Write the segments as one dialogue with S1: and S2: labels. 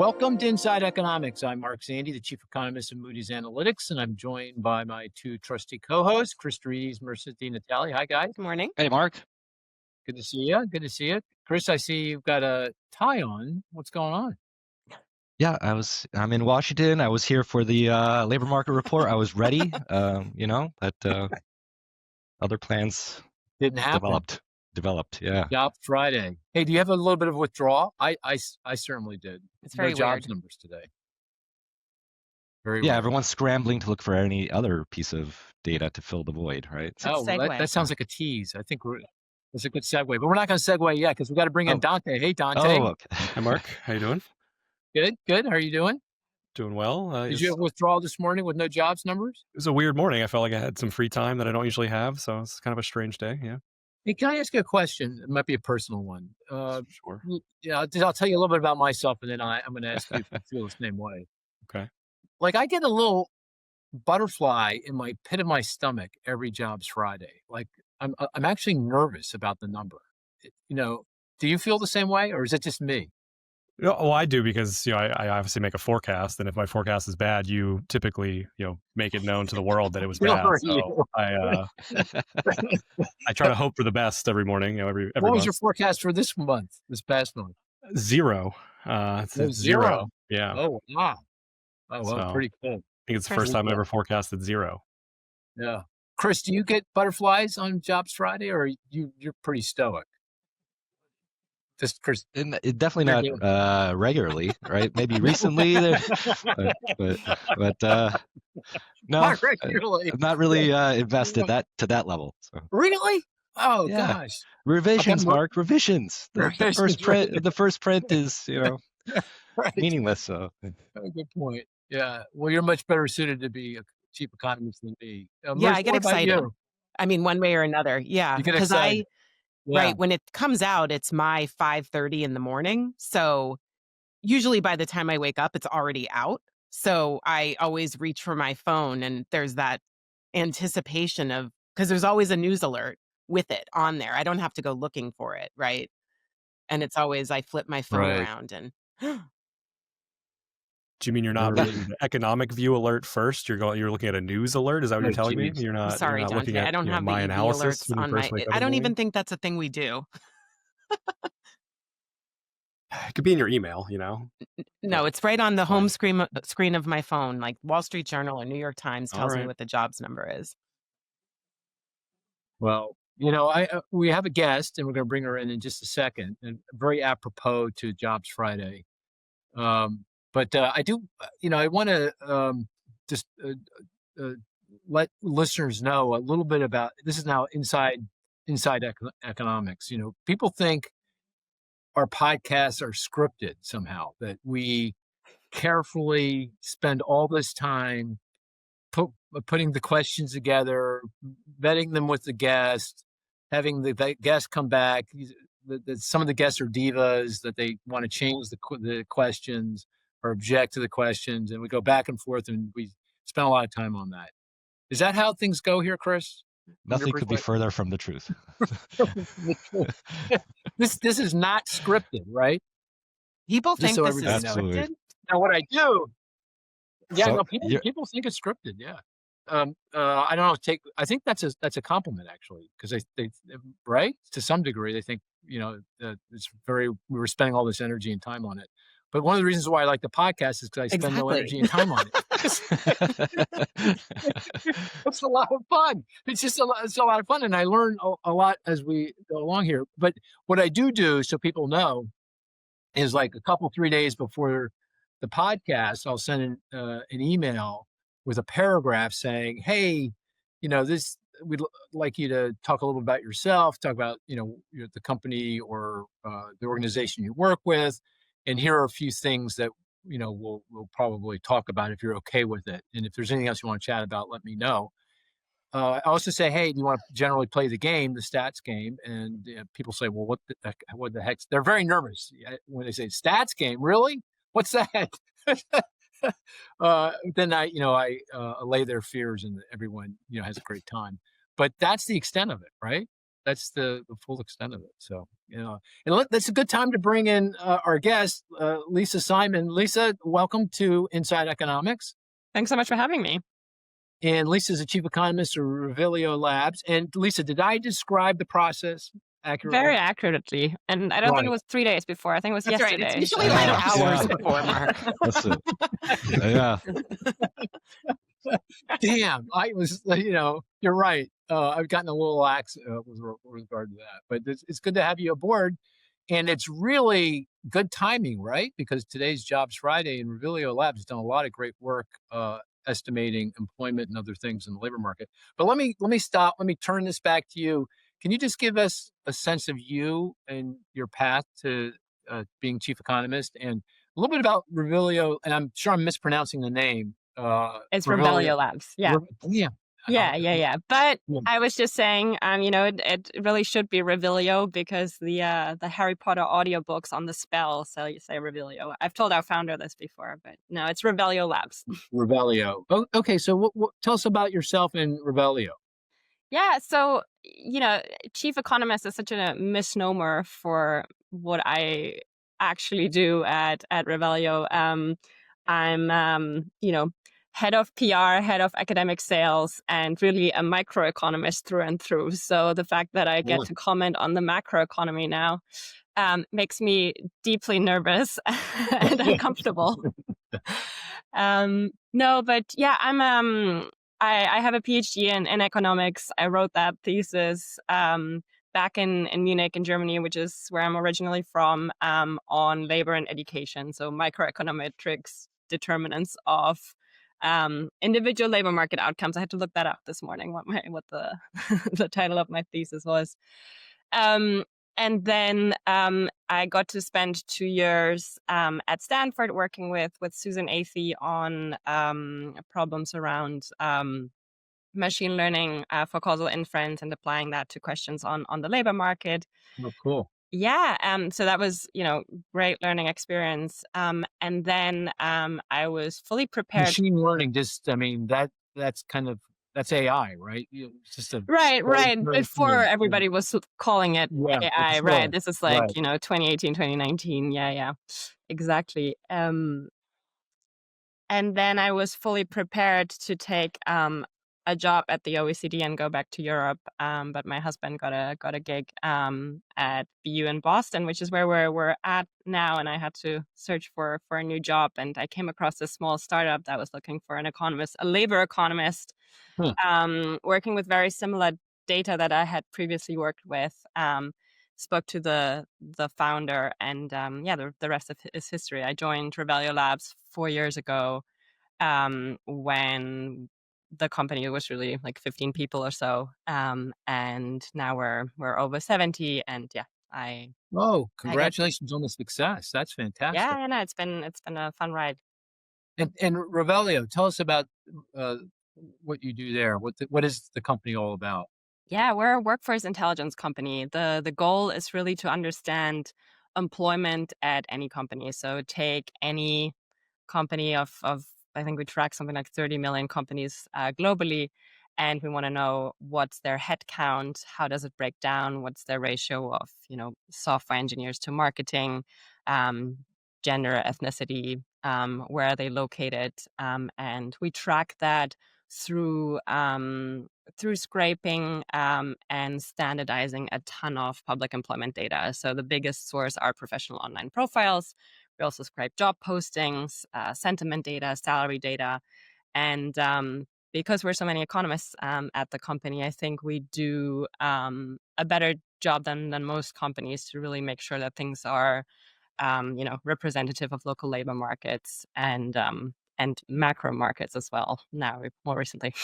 S1: Welcome to Inside Economics. I'm Mark Zandi, the Chief Economist of Moody's Analytics, and I'm joined by my two trusty co-hosts, Chris Rees, Marissa Natali. Hi, guys.
S2: Good morning.
S3: Hey, Mark.
S1: Good to see you. Good to see you. Chris, I see you've got a tie on. What's going on?
S3: Yeah, I'm in Washington. I was here for the labor market report. I was ready, but other plans
S1: Didn't happen.
S3: Developed. Yeah.
S1: Job Friday. Hey, do you have a little bit of withdrawal? I certainly did.
S2: It's very
S1: no jobs
S2: weird.
S1: numbers today. Very
S3: Yeah,
S1: weird.
S3: everyone's scrambling to look for any other piece of data to fill the void, right?
S1: Oh, well, that sounds like a tease. I think it's a good segue, but we're not going to segue yet because we got to bring in Dante. Hey, Dante.
S3: Oh, okay.
S4: Hi, Mark. How you doing?
S1: Good. How are you doing?
S4: Doing well.
S1: Did you have withdrawal this morning with no jobs numbers?
S4: It was a weird morning. I felt like I had some free time that I don't usually have, so it's kind of a strange day. Yeah.
S1: Hey, can I ask you a question? It might be a personal one.
S4: Sure.
S1: Yeah, I'll tell you a little bit about myself, and then I'm going to ask you if you feel the same way.
S4: Okay.
S1: Like, I get a little butterfly in my pit of my stomach every Jobs Friday. Like, I'm actually nervous about the number. Do you feel the same way, or is it just me?
S4: Well, I do because I obviously make a forecast, and if my forecast is bad, you typically make it known to the world that it was bad. So I try to hope for the best every morning. Every
S1: what
S4: month.
S1: Was your forecast for this past month?
S4: Zero. It's zero. Yeah.
S1: Oh wow. Oh well,
S4: So,
S1: pretty cool.
S4: I think it's the first time I ever forecasted zero.
S1: Yeah. Chris, do you get butterflies on Jobs Friday, or you're pretty stoic? Just Chris.
S3: Definitely not regularly, right? Maybe recently, but no,
S1: Not regularly.
S3: I'm not really invested to that level. So.
S1: Really? Oh
S3: Yeah.
S1: gosh.
S3: Revisions, Mark. Revisions. The first print is
S1: Right.
S3: meaningless. So.
S1: Oh, good point. Yeah. Well, you're much better suited to be a chief economist than me.
S2: Yeah, I get excited. I mean, one way or another. Yeah,
S1: You get
S2: because
S1: excited.
S2: right, when it comes out, it's my 5:30 in the morning. So usually by the time I wake up, it's already out. So I always reach for my phone, and there's that anticipation of, because there's always a news alert with it on there. I don't have to go looking for it, right? And it's always, I flip my phone
S1: Right.
S2: around and
S4: Do you mean you're not reading the economic view alert first? You're looking at a news alert? Is that what you're telling me? You're
S2: I'm
S4: not.
S2: sorry,
S4: you're not looking
S2: Dante.
S4: at
S2: I don't have
S4: my
S2: the EV
S4: analysis
S2: alerts
S4: when you
S2: on
S4: first
S2: my.
S4: wake up
S2: I
S4: in the
S2: don't even
S4: morning?
S2: think that's a thing we do.
S4: It could be in your email.
S2: No, it's right on the
S4: Fine.
S2: home screen of my phone. Like Wall Street Journal or New York Times tells me
S4: right.
S2: what the jobs number is.
S1: Well, we have a guest, and we're going to bring her in just a second, and very apropos to Jobs Friday. But I do, I want to just let listeners know a little bit about this. Is now inside economics. People think our podcasts are scripted somehow, that we carefully spend all this time putting the questions together, vetting them with the guest, having the guest come back. Some of the guests are divas, that they want to change the questions or object to the questions, and we go back and forth, and we spend a lot of time on that. Is that how things go here, Chris?
S3: Nothing could be further from the truth.
S1: This is not scripted, right?
S2: People think
S1: so
S2: this is
S3: Absolutely.
S2: scripted.
S1: Now, what I do,
S3: So,
S1: people think it's scripted. Yeah, I don't know. I think that's a compliment, actually, because they right, to some degree they think it's we were spending all this energy and time on it. But one of the reasons why I like the podcast is because I spend no energy and time on it. It's a lot of fun. It's a lot of fun, and I learn a lot as we go along here. But what I do, so people know, is like a couple 3 days before the podcast, I'll send an email with a paragraph saying, "Hey, we'd like you to talk a little bit about yourself, talk about the company or the organization you work with, and here are a few things that we'll probably talk about if you're okay with it. And if there's anything else you want to chat about, let me know." I also say, "Hey, do you want to generally play the game, the stats game?" And people say, "Well, what the heck?" They're very nervous when they say stats game. Really? What's that? Then I allay their fears, and everyone has a great time. But that's the extent of it, right? the full extent of it. So, and that's a good time to bring in our guest, Lisa Simon. Lisa, welcome to Inside Economics.
S2: Thanks so much for having me.
S1: And Lisa is the chief economist of Revelio Labs. And Lisa, did I describe the process accurately?
S5: Very accurately. And I don't think it was 3 days before. I think it was
S2: That's right.
S5: yesterday.
S2: It's usually like hours before, Mark.
S3: That's it. Yeah.
S1: Damn, I was, you're right. I've gotten a little lax with regard to that, but it's good to have you aboard. And it's really good timing, right? Because today's Jobs Friday, and Revelio Labs has done a lot of great work estimating employment and other things in the labor market. But let me stop. Let me turn this back to you. Can you just give us a sense of you and your path to being chief economist, and a little bit about Revelio? And I'm sure I'm mispronouncing the name.
S5: It's Revelio Labs. Yeah.
S1: Yeah.
S5: Yeah. But
S1: Yeah.
S5: I was just saying, it really should be Revelio because the Harry Potter audiobooks on the spell, so you say Revelio. I've told our founder this before, but no, it's Revelio Labs.
S1: Revelio. Oh, okay. So tell us about yourself and Revelio.
S5: Yeah, so chief economist is such a misnomer for what I actually do at Revelio. I'm head of PR, head of academic sales, and really a microeconomist through and through. So the fact that I get to comment on the macroeconomy now makes me deeply nervous and uncomfortable. No, but yeah, I have a PhD in economics. I wrote that thesis back in Munich in Germany, which is where I'm originally from, on labor and education. So microeconometrics determinants of individual labor market outcomes. I had to look that up this morning, what the the title of my thesis was. And then I got to spend 2 years at Stanford working with Susan Athey on problems around machine learning for causal inference and applying that to questions on the labor market.
S1: Oh, cool.
S5: Yeah, so that was, great learning experience. And then I was fully prepared.
S1: Machine learning, that's AI, right? It's just a
S5: Right. Before everybody was calling it AI,
S1: sure.
S5: right? This is like,
S1: Right.
S5: 2018, 2019. Yeah, exactly. And then I was fully prepared to take a job at the OECD and go back to Europe. But my husband got a gig at BU in Boston, which is where we're at now. And I had to search for a new job. And I came across a small startup that was looking for an economist, a labor economist, working with very similar data that I had previously worked with. Spoke to the founder, and the rest of is history. I joined Revelio Labs 4 years ago, when the company was really like 15 people or so, and now we're over 70. And
S1: Congratulations on the success. That's fantastic.
S5: Yeah, no, it's been a fun ride.
S1: And Revelio, tell us about what you do there. What is the company all about?
S5: Yeah, we're a workforce intelligence company. The goal is really to understand employment at any company. So take any company of I think we track something like 30 million companies globally, and we want to know what's their head count, how does it break down, what's their ratio of software engineers to marketing, gender, ethnicity, where are they located, and we track that through scraping and standardizing a ton of public employment data. So the biggest source are professional online profiles. We also scrape job postings, sentiment data, salary data. And because we're so many economists at the company, I think we do a better job than most companies to really make sure that things are representative of local labor markets and macro markets as well now, more recently.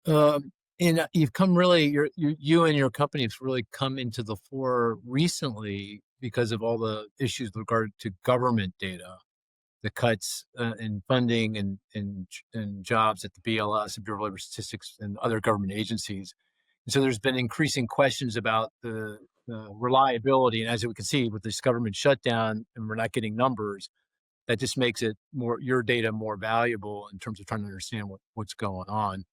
S1: And you've come you and your company have really come into the fore recently because of all the issues with regard to government data, the cuts in funding and jobs at the BLS, the Bureau of Labor Statistics, and other government agencies. And so there's been increasing questions about the reliability. And as we can see with this government shutdown, and we're not getting numbers, that just makes your data more valuable in terms of trying to understand what's going on.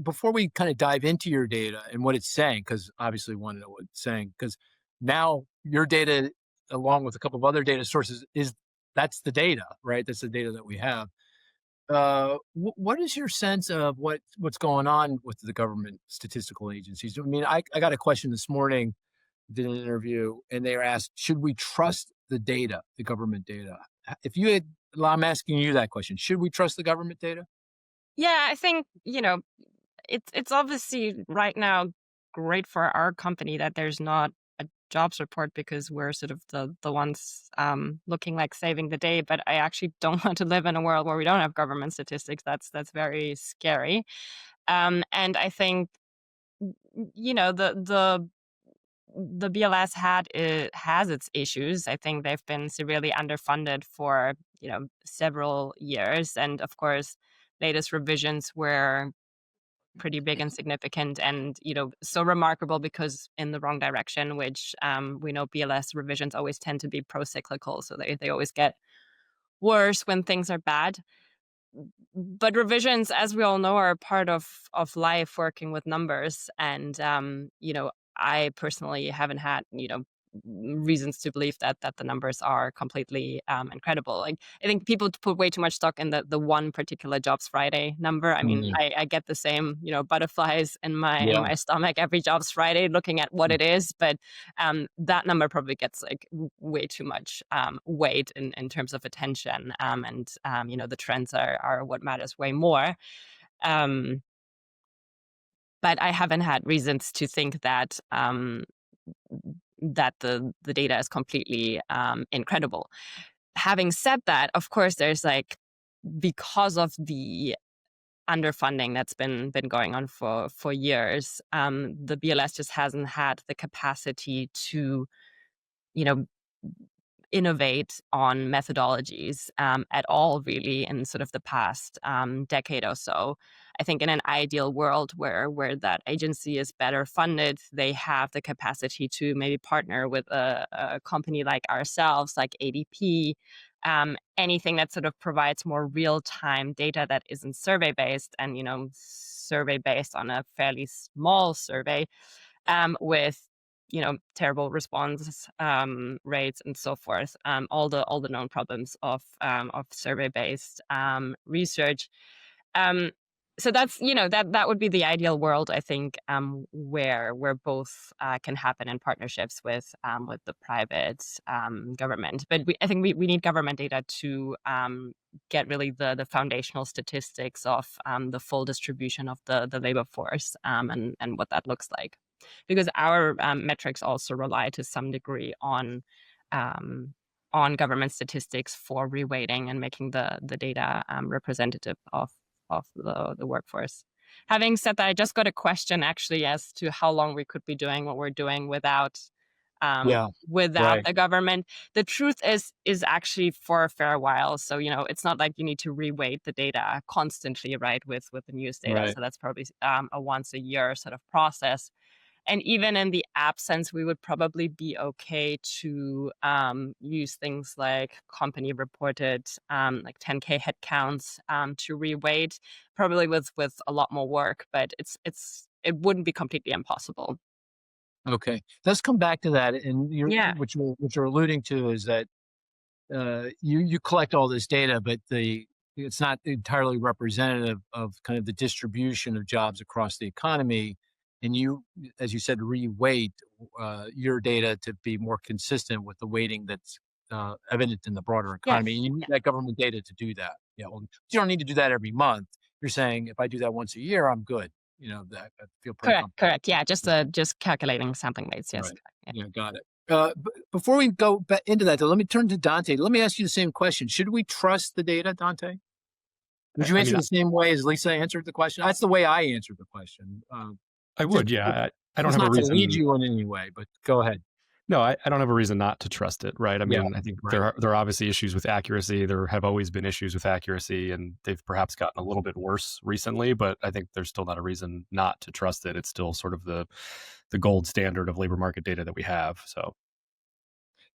S1: before we kind of dive into your data and what it's saying, because obviously we want to know what it's saying, because now your data, along with a couple of other data sources, that's the data, right? That's the data that we have. What is your sense of what's going on with the government statistical agencies? I mean, I got a question this morning, did an interview, and they were asked, should we trust the data, the government data? If you had, well, I'm asking you that question. Should we trust the government data?
S5: Yeah, I think, it's obviously right now great for our company that there's not a jobs report because we're sort of the ones looking like saving the day. But I actually don't want to live in a world where we don't have government statistics. That's very scary. And I think the BLS has its issues. I think they've been severely underfunded for several years, and of course, latest revisions were pretty big and significant, and so remarkable because in the wrong direction. Which we know BLS revisions always tend to be pro-cyclical, so they always get worse when things are bad. But revisions, as we all know, are a part of life, working with numbers. And I personally haven't had reasons to believe that the numbers are completely incredible. Like, I think people put way too much stock in the one particular Jobs Friday number. I mean,
S1: Mhm.
S5: I get the same butterflies in my
S1: Yeah.
S5: stomach every Jobs Friday looking at what it is, but that number probably gets like way too much weight in terms of attention, and the trends are what matters way more. Um, but I haven't had reasons to think that the data is completely incredible. Having said that, of course, there's like, because of the underfunding that's been going on for years, the BLS just hasn't had the capacity to you know innovate on methodologies at all, really, in sort of the past decade or so. I think in an ideal world where that agency is better funded, they have the capacity to maybe partner with a company like ourselves, like ADP, anything that sort of provides more real-time data that isn't survey-based, and survey-based on a fairly small survey, with terrible response rates and so forth, all the known problems of survey based research. um, so that's that would be the ideal world, I think, where both can happen in partnerships with the private government. But I think we need government data to get really the foundational statistics of the full distribution of the labor force, and what that looks like, because our metrics also rely to some degree um, on government statistics for reweighting and making the data representative of the workforce. Having said that, I just got a question actually as to how long we could be doing what we're doing
S1: Yeah.
S5: without
S1: Right.
S5: the government. The truth is actually for a fair while. So it's not like you need to reweight the data constantly, right? With the news data.
S1: Right.
S5: So that's probably a once a year sort of process. And even in the absence, we would probably be okay to use things like company reported, like 10K headcounts, to reweight, probably with a lot more work, but it wouldn't be completely impossible.
S1: Okay. Let's come back to that. And
S5: Yeah,
S1: what you're alluding to is that you collect all this data, but it's not entirely representative of kind of the distribution of jobs across the economy. And you, as you said, reweight your data to be more consistent with the weighting that's evident in the broader economy.
S5: yes.
S1: And you need that government data to do that. Yeah, well, you don't need to do that every month. You're saying if I do that once a year, I'm good. That I feel pretty
S5: Correct,
S1: comfortable.
S5: correct. Yeah, just calculating sampling rates. Yes,
S1: Right.
S5: correct. Yeah.
S1: Yeah, got it. Before we go back into that, though, let me turn to Dante. Let me ask you the same question. Should we trust the data, Dante? Would you
S4: I
S1: answer
S4: mean,
S1: the same way as Lisa answered the question? That's the way I answered the question.
S4: I
S1: Just,
S4: would, yeah. I don't
S1: it's
S4: have a
S1: not to lead
S4: reason.
S1: you in any way, but go ahead.
S4: No, I don't have a reason not to trust it, right? I
S1: Yeah,
S4: mean, I think
S1: right.
S4: there are obviously issues with accuracy. There have always been issues with accuracy, and they've perhaps gotten a little bit worse recently. But I think there's still not a reason not to trust it. It's still sort of the gold standard of labor market data that we have. So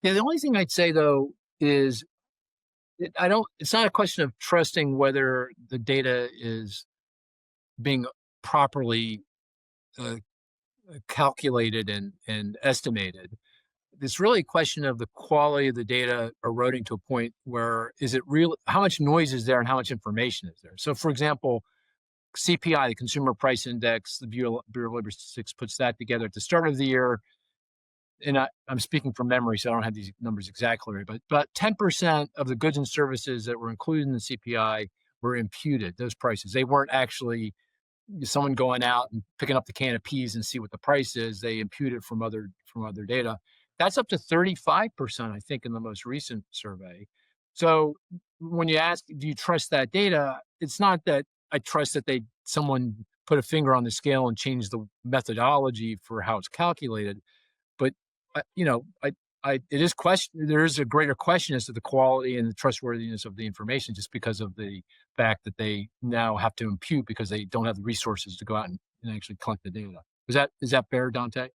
S1: Yeah, the only thing I'd say though is I don't. It's not a question of trusting whether the data is being properly uh, calculated and estimated. It's really a question of the quality of the data eroding to a point where is it real? How much noise is there and how much information is there? So, for example, CPI, the Consumer Price Index, the Bureau of Labor Statistics puts that together at the start of the year. And I'm speaking from memory, so I don't have these numbers exactly right, but about 10% of the goods and services that were included in the CPI were imputed, those prices. They weren't actually someone going out and picking up the can of peas and see what the price is. They impute it from other data. That's up to 35%, I think, in the most recent survey. So when you ask, do you trust that data? It's not that I trust that someone put a finger on the scale and changed the methodology for how it's calculated, but it is question. There is a greater question as to the quality and the trustworthiness of the information, just because of the fact that they now have to impute because they don't have the resources to go out and actually collect the data. Is that fair, Dante?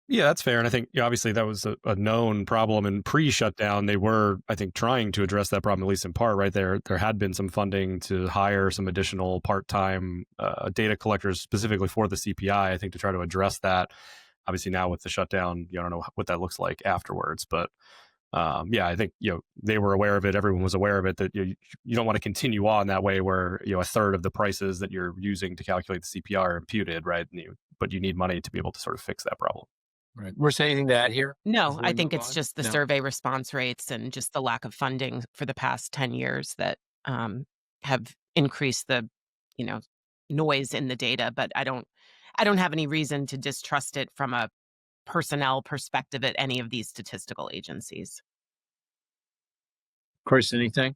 S4: Yeah, that's fair. And I think obviously that was a known problem. And pre-shutdown, they were, I think, trying to address that problem, at least in part, right? There had been some funding to hire some additional part-time data collectors specifically for the CPI, I think, to try to address that. Obviously now with the shutdown, I don't know what that looks like afterwards. But yeah, I think they were aware of it. Everyone was aware of it, that you don't want to continue on that way where a third of the prices that you're using to calculate the CPI are imputed, right? But you need money to be able to sort of fix that problem.
S1: Right. We're saying anything to add here?
S2: No, I think it's just the survey response rates and just the lack of funding for the past 10 years that have increased the, noise in the data. But I don't have any reason to distrust it from a personnel perspective at any of these statistical agencies.
S1: Chris, anything?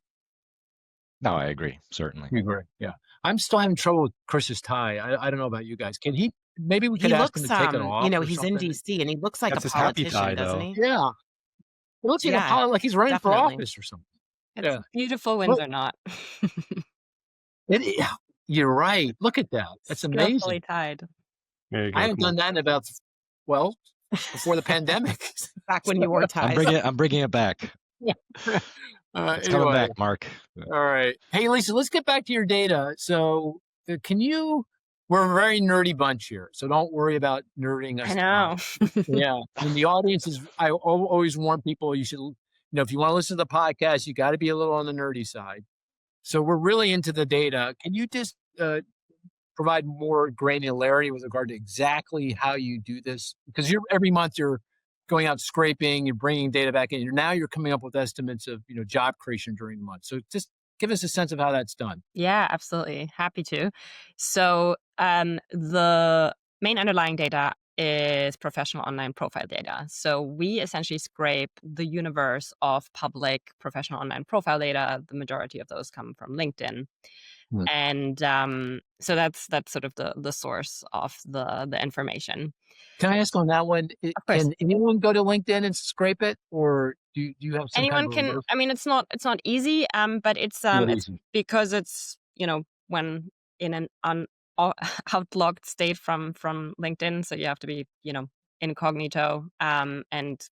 S3: No, I agree. Certainly.
S1: You agree? Yeah. I'm still having trouble with Chris's tie. I don't know about you guys. Can he? Maybe we could ask him to take it off.
S2: He's in DC and he looks like
S4: That's
S2: a
S4: his happy
S2: politician,
S4: tie,
S2: doesn't
S4: though.
S2: he?
S1: Yeah. It looks like he's running for office or something.
S5: It's beautiful Windsor knot.
S1: You're right. Look at that. That's amazing.
S5: Skillfully tied.
S4: There you go.
S1: I haven't done that in about, before the pandemic.
S2: Back when you wore ties.
S3: I'm bringing it back. It's coming back, Mark.
S1: All right. Hey, Lisa, let's get back to your data. So we're a very nerdy bunch here, so don't worry about nerding us.
S5: I know.
S1: Yeah. And the audience I always warn people, you should, if you want to listen to the podcast, you got to be a little on the nerdy side. So we're really into the data. Can you just provide more granularity with regard to exactly how you do this? Because every month you're going out scraping, you're bringing data back in. Now you're coming up with estimates of job creation during the month. So just give us a sense of how that's done.
S5: Yeah, absolutely. Happy to. So the main underlying data is professional online profile data. So we essentially scrape the universe of public professional online profile data. The majority of those come from LinkedIn. And so that's sort of the source of the information.
S1: Can I ask on that one? Can anyone go to LinkedIn and scrape it, or do you have some
S5: anyone
S1: kind of
S5: can? I mean, it's not easy, but it's because it's when in an outlogged state from LinkedIn, so you have to be incognito and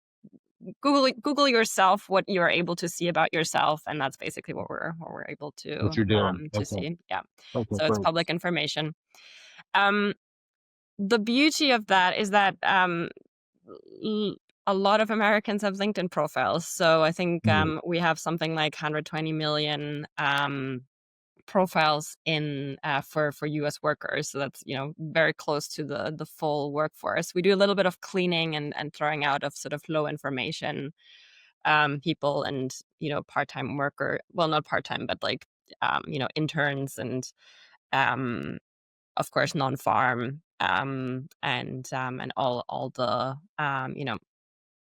S5: Google yourself what you're able to see about yourself, and that's basically what we're able to
S1: what you're doing.
S5: see. Yeah,
S1: okay,
S5: so it's public information. The beauty of that is that a lot of Americans have LinkedIn profiles. So I think we have something like 120 million profiles in for U.S. workers. So that's very close to the full workforce. We do a little bit of cleaning and throwing out of sort of low information people and part-time worker. Well, not part-time, but like interns and of course non-farm and all the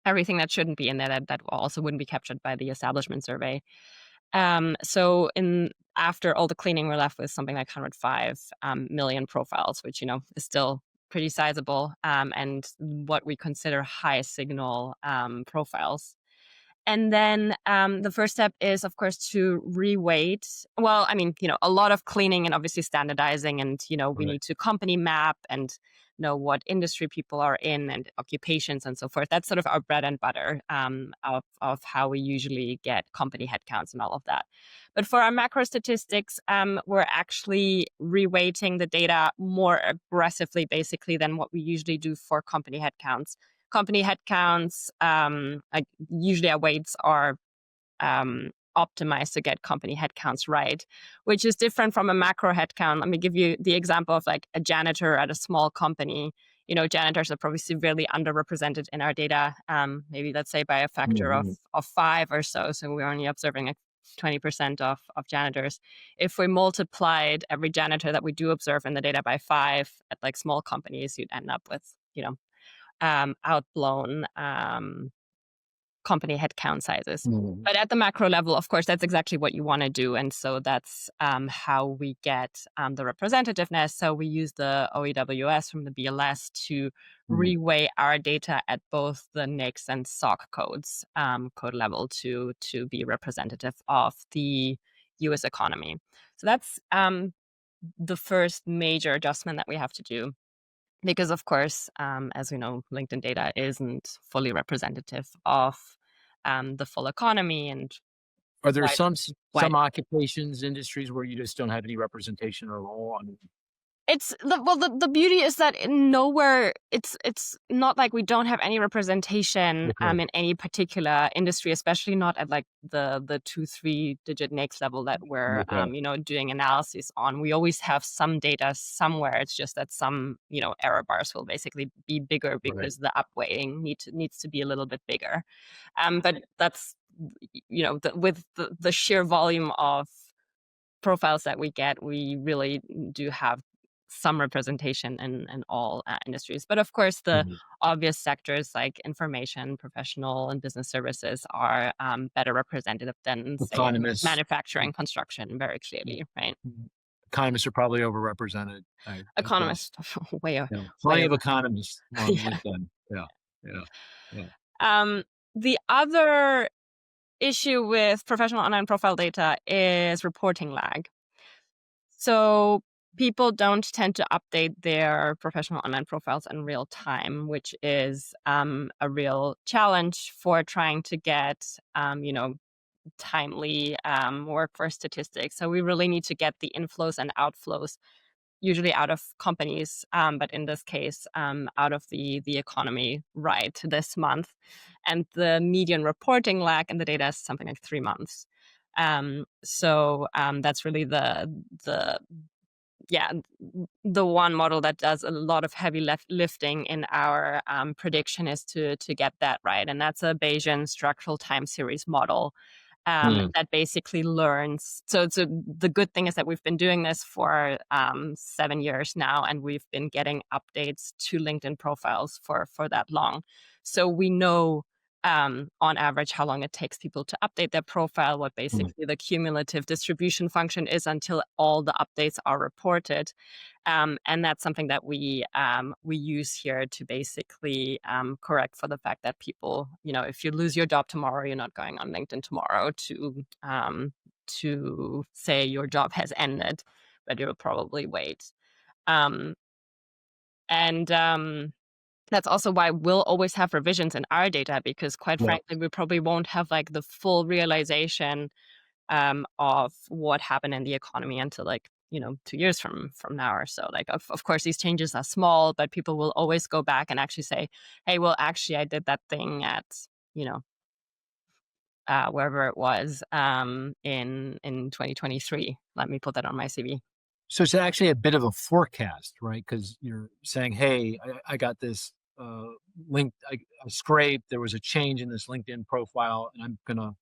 S5: everything that shouldn't be in there that also wouldn't be captured by the establishment survey. So after all the cleaning, we're left with something like 105 million profiles, which is still pretty sizable, and what we consider high signal profiles. And then the first step is, of course, to reweight. Well, I mean, a lot of cleaning and obviously standardizing, and we need to company map and know what industry people are in and occupations and so forth. That's sort of our bread and butter of how we usually get company headcounts and all of that. But for our macro statistics, we're actually reweighting the data more aggressively, basically, than what we usually do for company headcounts. Company headcounts, usually our weights are optimized to get company headcounts right, which is different from a macro headcount. Let me give you the example of like a janitor at a small company. Janitors are probably severely underrepresented in our data, maybe let's say by a factor of 5 or so. So we're only observing like 20% of janitors. If we multiplied every janitor that we do observe in the data by 5 at like small companies, you'd end up with, outblown company headcount sizes. But at the macro level, of course, that's exactly what you want to do. And so that's how we get the representativeness. So we use the OEWS from the BLS to reweigh our data at both the NICS and SOC codes, code level, to be representative of the US economy. So that's the first major adjustment that we have to do. Because, of course, as we know, LinkedIn data isn't fully representative of the full economy. And
S1: are there some occupations, industries where you just don't have any representation at all?
S5: It's the beauty is that nowhere it's not like we don't have any representation in any particular industry, especially not at like the 2-3 digit NICS level that we're doing analysis on. We always have some data somewhere. It's just that some error bars will basically be bigger because the upweighting needs to be a little bit bigger. But that's with the sheer volume of profiles that we get, we really do have some representation in all industries. But of course, the obvious sectors like information, professional, and business services are better representative than, say, manufacturing, construction, very clearly, right?
S1: Economists are probably overrepresented.
S5: Economists, way over.
S1: Plenty of economists on LinkedIn.
S5: The other issue with professional online profile data is reporting lag. So people don't tend to update their professional online profiles in real time, which is a real challenge for trying to get, timely workforce statistics. So we really need to get the inflows and outflows, usually out of companies, but in this case, out of the economy right this month. And the median reporting lag in the data is something like 3 months. So that's really the one model that does a lot of heavy lifting in our prediction is to get that right. And that's a Bayesian structural time series model that basically learns. So the good thing is that we've been doing this for 7 years now, and we've been getting updates to LinkedIn profiles for that long. So we know on average how long it takes people to update their profile, what basically the cumulative distribution function is until all the updates are reported. And that's something that we use here to basically correct for the fact that people, if you lose your job tomorrow, you're not going on LinkedIn tomorrow to say your job has ended, but you'll probably wait. That's also why we'll always have revisions in our data, because quite frankly, we probably won't have like the full realization of what happened in the economy until 2 years from now or so. Like, of course, these changes are small, but people will always go back and actually say, hey, well, actually, I did that thing at, wherever it was in 2023. Let me put that on my CV.
S1: So it's actually a bit of a forecast, right? Because you're saying, hey, I got this link, I scraped, there was a change in this LinkedIn profile, and I'm going to,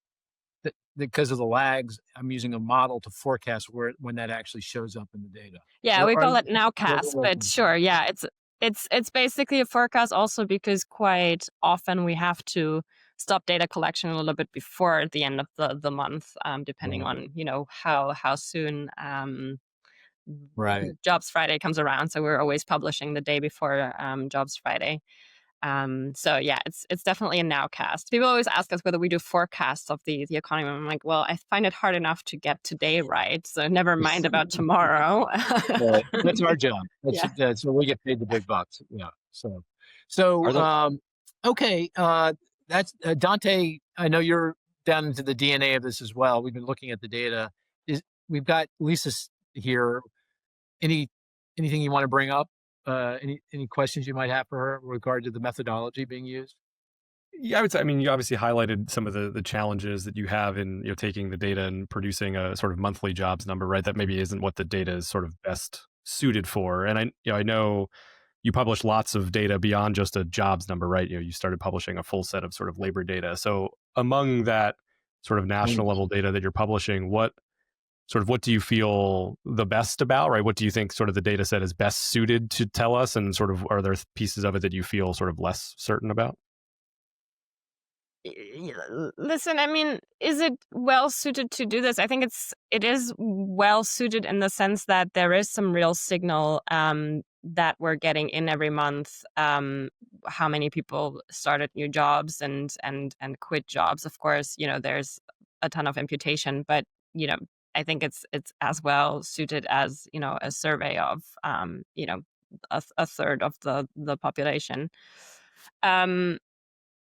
S1: because of the lags, I'm using a model to forecast when that actually shows up in the data.
S5: Yeah, we call it nowcast, but sure. Yeah, it's basically a forecast also because quite often we have to stop data collection a little bit before the end of the month, depending on, how soon Jobs Friday comes around. So we're always publishing the day before Jobs Friday. So yeah, it's definitely a nowcast. People always ask us whether we do forecasts of the economy. I'm like, well, I find it hard enough to get today right, so never mind about tomorrow.
S1: Right. That's our job.
S5: Yeah.
S1: So we get paid the big bucks. Yeah. So,
S3: Are there
S1: okay. That's Dante. I know you're down into the DNA of this as well. We've been looking at the data. We've got Lisa here. Anything you want to bring up? Any questions you might have for her in regard to the methodology being used?
S4: Yeah, I would say. I mean, you obviously highlighted some of the challenges that you have in taking the data and producing a sort of monthly jobs number, right? That maybe isn't what the data is sort of best suited for. And I know you publish lots of data beyond just a jobs number, right? You started publishing a full set of sort of labor data. So among that sort of national level data that you're publishing, what do you feel the best about, right? What do you think sort of the data set is best suited to tell us, and sort of are there pieces of it that you feel sort of less certain about?
S5: Listen, I mean, is it well suited to do this? I think it is well suited in the sense that there is some real signal that we're getting in every month. How many people started new jobs and quit jobs? Of course, there's a ton of imputation, but I think it's as well suited as a survey of a third of the population.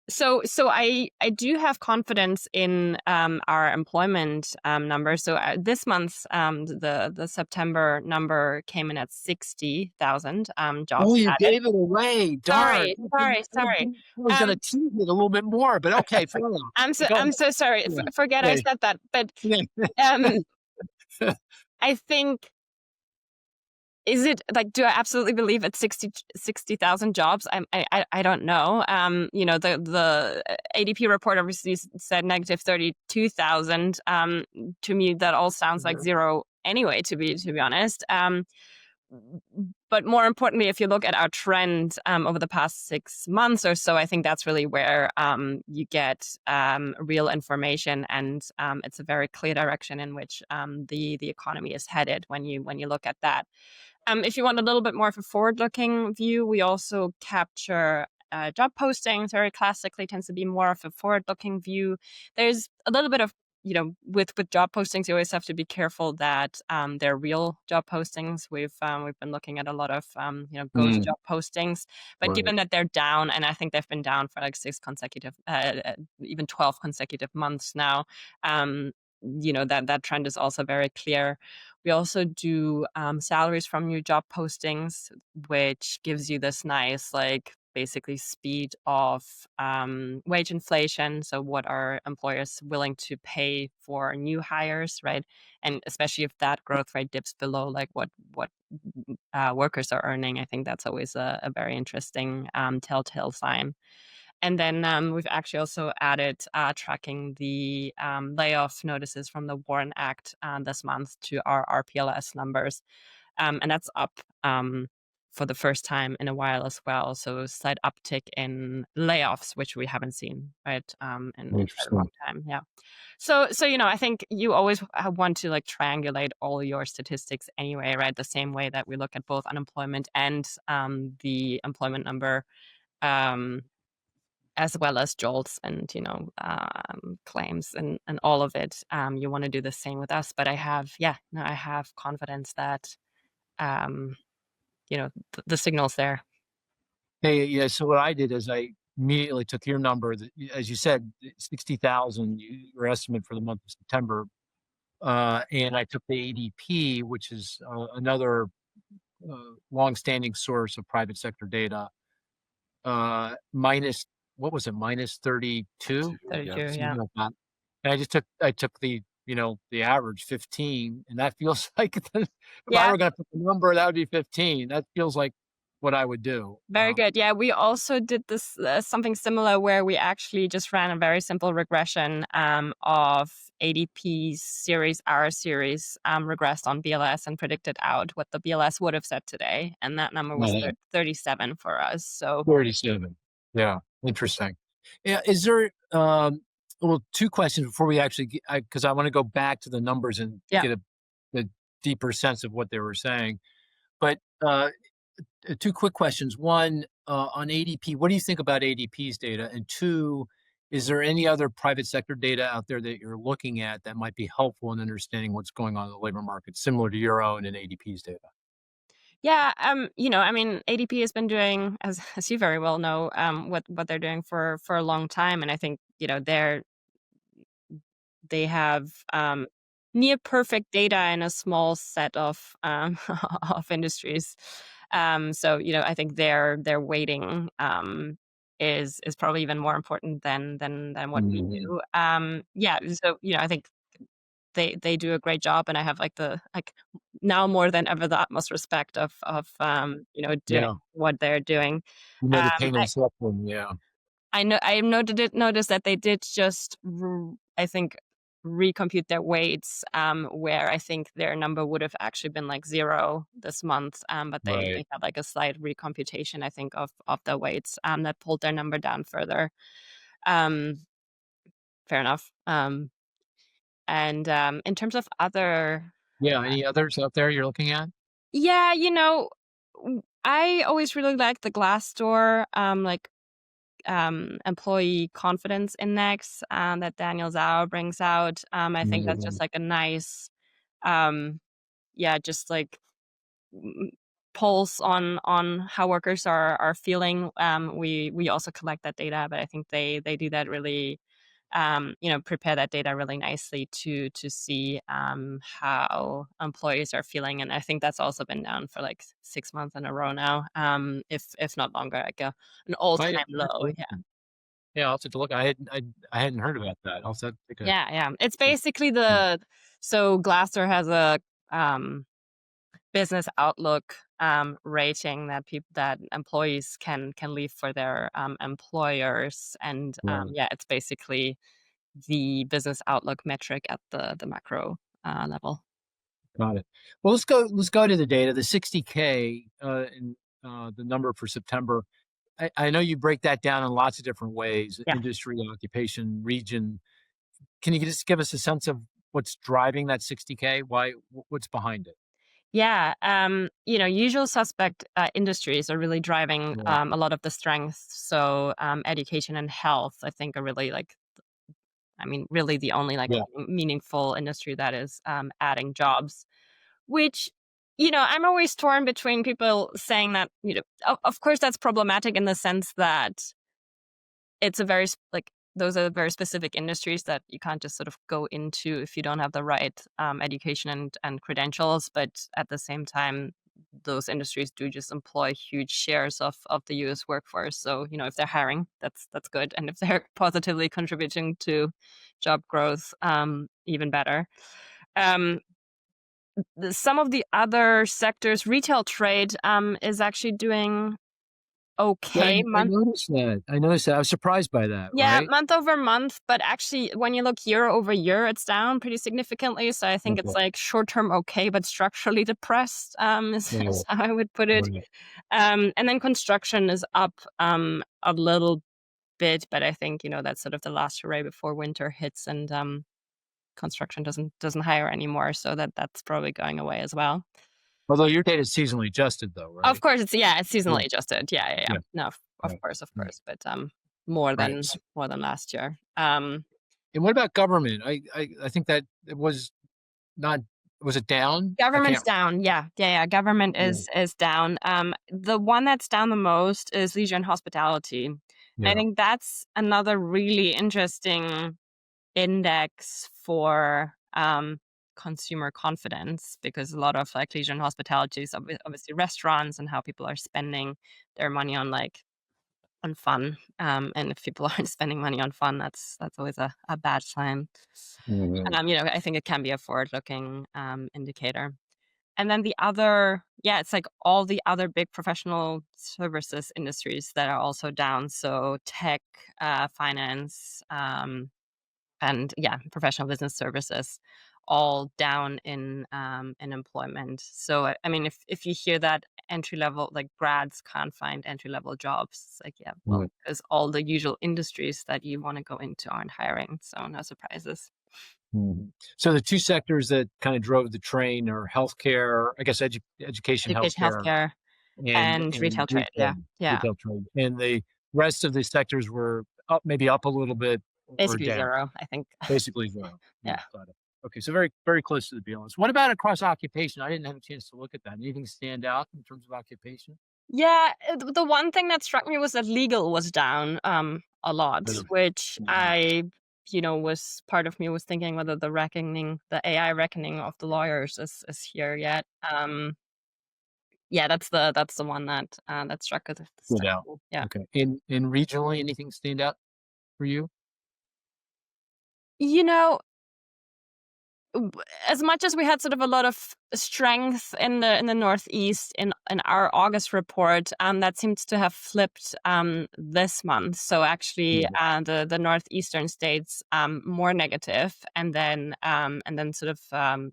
S5: So I do have confidence in our employment number. So this month, the September number came in at 60,000 jobs
S1: Oh, you
S5: added.
S1: gave it away. Darn.
S5: Sorry.
S1: I was going to tease it a little bit more, but okay, fair enough.
S5: I'm so sorry.
S1: Yeah.
S5: Forget I said that. But I think. Is it like? Do I absolutely believe it's 60,000 jobs? I don't know. The ADP report obviously said negative 32,000. To me, that all sounds like zero anyway. To be honest. But more importantly, if you look at our trend over the past 6 months or so, I think that's really where you get real information, and it's a very clear direction in which the economy is headed when you look at that. If you want a little bit more of a forward-looking view, we also capture job postings. Very classically tends to be more of a forward-looking view. There's a little bit of with job postings, you always have to be careful that they're real job postings. We've been looking at a lot of ghost job postings, but
S1: Right.
S5: given that they're down, and I think they've been down for like 6 consecutive, even 12 consecutive months now, that trend is also very clear. We also do salaries from new job postings, which gives you this nice, like, basically speed of wage inflation. So what are employers willing to pay for new hires, right? And especially if that growth rate dips below like what workers are earning, I think that's always a very interesting telltale sign. And then we've actually also added tracking the layoff notices from the Warren Act this month to our RPLS numbers. And that's up for the first time in a while as well. So slight uptick in layoffs, which we haven't seen, right, in a very long time. Yeah. So I think you always want to like triangulate all your statistics anyway, right? The same way that we look at both unemployment and the employment number. As well as jolts and claims and all of it. You want to do the same with us, but I have confidence that the signal's there.
S1: Hey, yeah. So what I did is I immediately took your number, as you said, 60,000, your estimate for the month of September, and I took the ADP, which is another longstanding source of private sector data, minus, what was it, minus 32?
S5: 32,
S1: Something
S5: yeah.
S1: like that. And I took the average 15, and that feels like if I were going to put the number, that would be 15. That feels like what I would do.
S5: Very good. Yeah, we also did this something similar where we actually just ran a very simple regression of ADP's series, our series, regressed on BLS and predicted out what the BLS would have said today, and that number was 37 for us. So
S1: 37. Yeah, interesting. Yeah, is there well, two questions before we actually get, because I want to go back to the numbers and get a deeper sense of what they were saying. But two quick questions. One, on ADP, what do you think about ADP's data? And two, is there any other private sector data out there that you're looking at that might be helpful in understanding what's going on in the labor market, similar to your own and ADP's data?
S5: Yeah, I mean, ADP has been doing, as you very well know, what they're doing for a long time, and I think they have near perfect data in a small set of of industries. So I think their weighting is probably even more important than what we
S1: Mhm.
S5: do. Yeah, so I think they do a great job, and I have like now more than ever the utmost respect of doing
S1: Yeah,
S5: what they're doing.
S1: you know the
S5: Um,
S1: pain and suffering. Yeah,
S5: I noticed that they did just I think recompute their weights, where I think their number would have actually been like 0 this month, but they
S1: right.
S5: had like a slight recomputation, I think, of their weights, that pulled their number down further. Um, Fair enough. And in terms of other,
S1: Yeah, any others out there you're looking at?
S5: yeah, I always really like the Glassdoor, employee confidence index, that Daniel Zhao brings out. I think that's
S1: Mhm.
S5: just like a nice, um, yeah, just like mm, pulse on how workers are feeling. We also collect that data, but I think they do that really, prepare that data really nicely to see how employees are feeling, and I think that's also been down for like 6 months in a row now, if not longer, like an all
S1: Quite
S5: time low. Yeah.
S1: interesting. Yeah, I'll have to take a look. I hadn't heard about that. I'll have to take a
S5: Yeah, yeah. It's
S1: look.
S5: basically
S1: Mm.
S5: so Glassdoor has a business outlook rating that employees can leave for their employers, and
S1: Right.
S5: yeah, it's basically the business outlook metric at the macro level.
S1: Got it. Well, let's go to the data. The 60K in the number for September. I know you break that down in lots of different ways:
S5: Yeah.
S1: industry, occupation, region. Can you just give us a sense of what's driving that 60K? Why? What's behind it?
S5: Yeah, usual suspect industries are really driving
S1: Right.
S5: a lot of the strength. So, education and health, I think, are really I mean, really the only like
S1: Yeah.
S5: meaningful industry that is adding jobs. Which, I'm always torn between people saying that, of course, that's problematic in the sense that it's a very those are very specific industries that you can't just sort of go into if you don't have the right education and credentials. But at the same time, those industries do just employ huge shares of the U.S. workforce. So if they're hiring, that's good, and if they're positively contributing to job growth, even better. Um, some of the other sectors, retail trade, is actually doing
S1: Yeah,
S5: okay
S1: I
S5: month.
S1: noticed that. I noticed that. I was surprised by that.
S5: Yeah,
S1: Right.
S5: month over month, but actually, when you look year over year, it's down pretty significantly. So I think it's
S1: Okay.
S5: like short term okay, but structurally depressed, is
S1: Right.
S5: how I would put it.
S1: Right.
S5: And then construction is up a little bit, but I think that's sort of the last hurrah before winter hits, and construction doesn't hire anymore, so that's probably going away as well.
S1: Although your data is seasonally adjusted, though,
S5: Of
S1: right?
S5: course, it's
S1: Yeah.
S5: seasonally adjusted. Yeah, yeah, yeah.
S1: Yeah.
S5: No, of
S1: Right.
S5: course, of
S1: Right.
S5: course, but more
S1: Right.
S5: than last year.
S1: And what about government? I think that it was not, was it down? I
S5: Government's
S1: can't.
S5: down. Yeah, yeah, yeah. Government
S1: Yeah.
S5: is down. The one that's down the most is leisure and hospitality. I
S1: Yeah.
S5: think that's another really interesting index for consumer confidence, because a lot of like leisure and hospitality is obviously restaurants and how people are spending their money on fun. And if people aren't spending money on fun, that's always a bad sign.
S1: Mhm.
S5: I think it can be a forward-looking indicator. And then the other, yeah, it's like all the other big professional services industries that are also down. So tech, finance, and yeah, professional business services, all down in employment. So I mean, if you hear that entry level, like grads can't find entry level jobs, it's like, yeah, well,
S1: Right.
S5: because all the usual industries that you want to go into aren't hiring, so no surprises.
S1: Mhm. So the two sectors that kind of drove the train are healthcare, I guess education,
S5: Education,
S1: healthcare,
S5: healthcare. and retail trade. Yeah. Yeah.
S1: retail trade. And the rest of the sectors were up, maybe up a little bit or
S5: Basically
S1: down.
S5: zero, I think.
S1: Basically zero.
S5: Yeah.
S1: Got it. Okay, so very, very close to the balance. What about across occupation? I didn't have a chance to look at that. Anything stand out in terms of occupation?
S5: Yeah, the one thing that struck me was that legal was down a lot,
S1: Really?
S5: which
S1: Yeah.
S5: was part of me was thinking whether the AI reckoning of the lawyers is here yet. Yeah, that's the one that
S1: Stood out.
S5: me. Yeah.
S1: Okay. In regionally, anything stand out for you?
S5: You know, as much as we had sort of a lot of strength in the Northeast in our August report, that seems to have flipped this month. So actually, the northeastern states more negative, and then sort of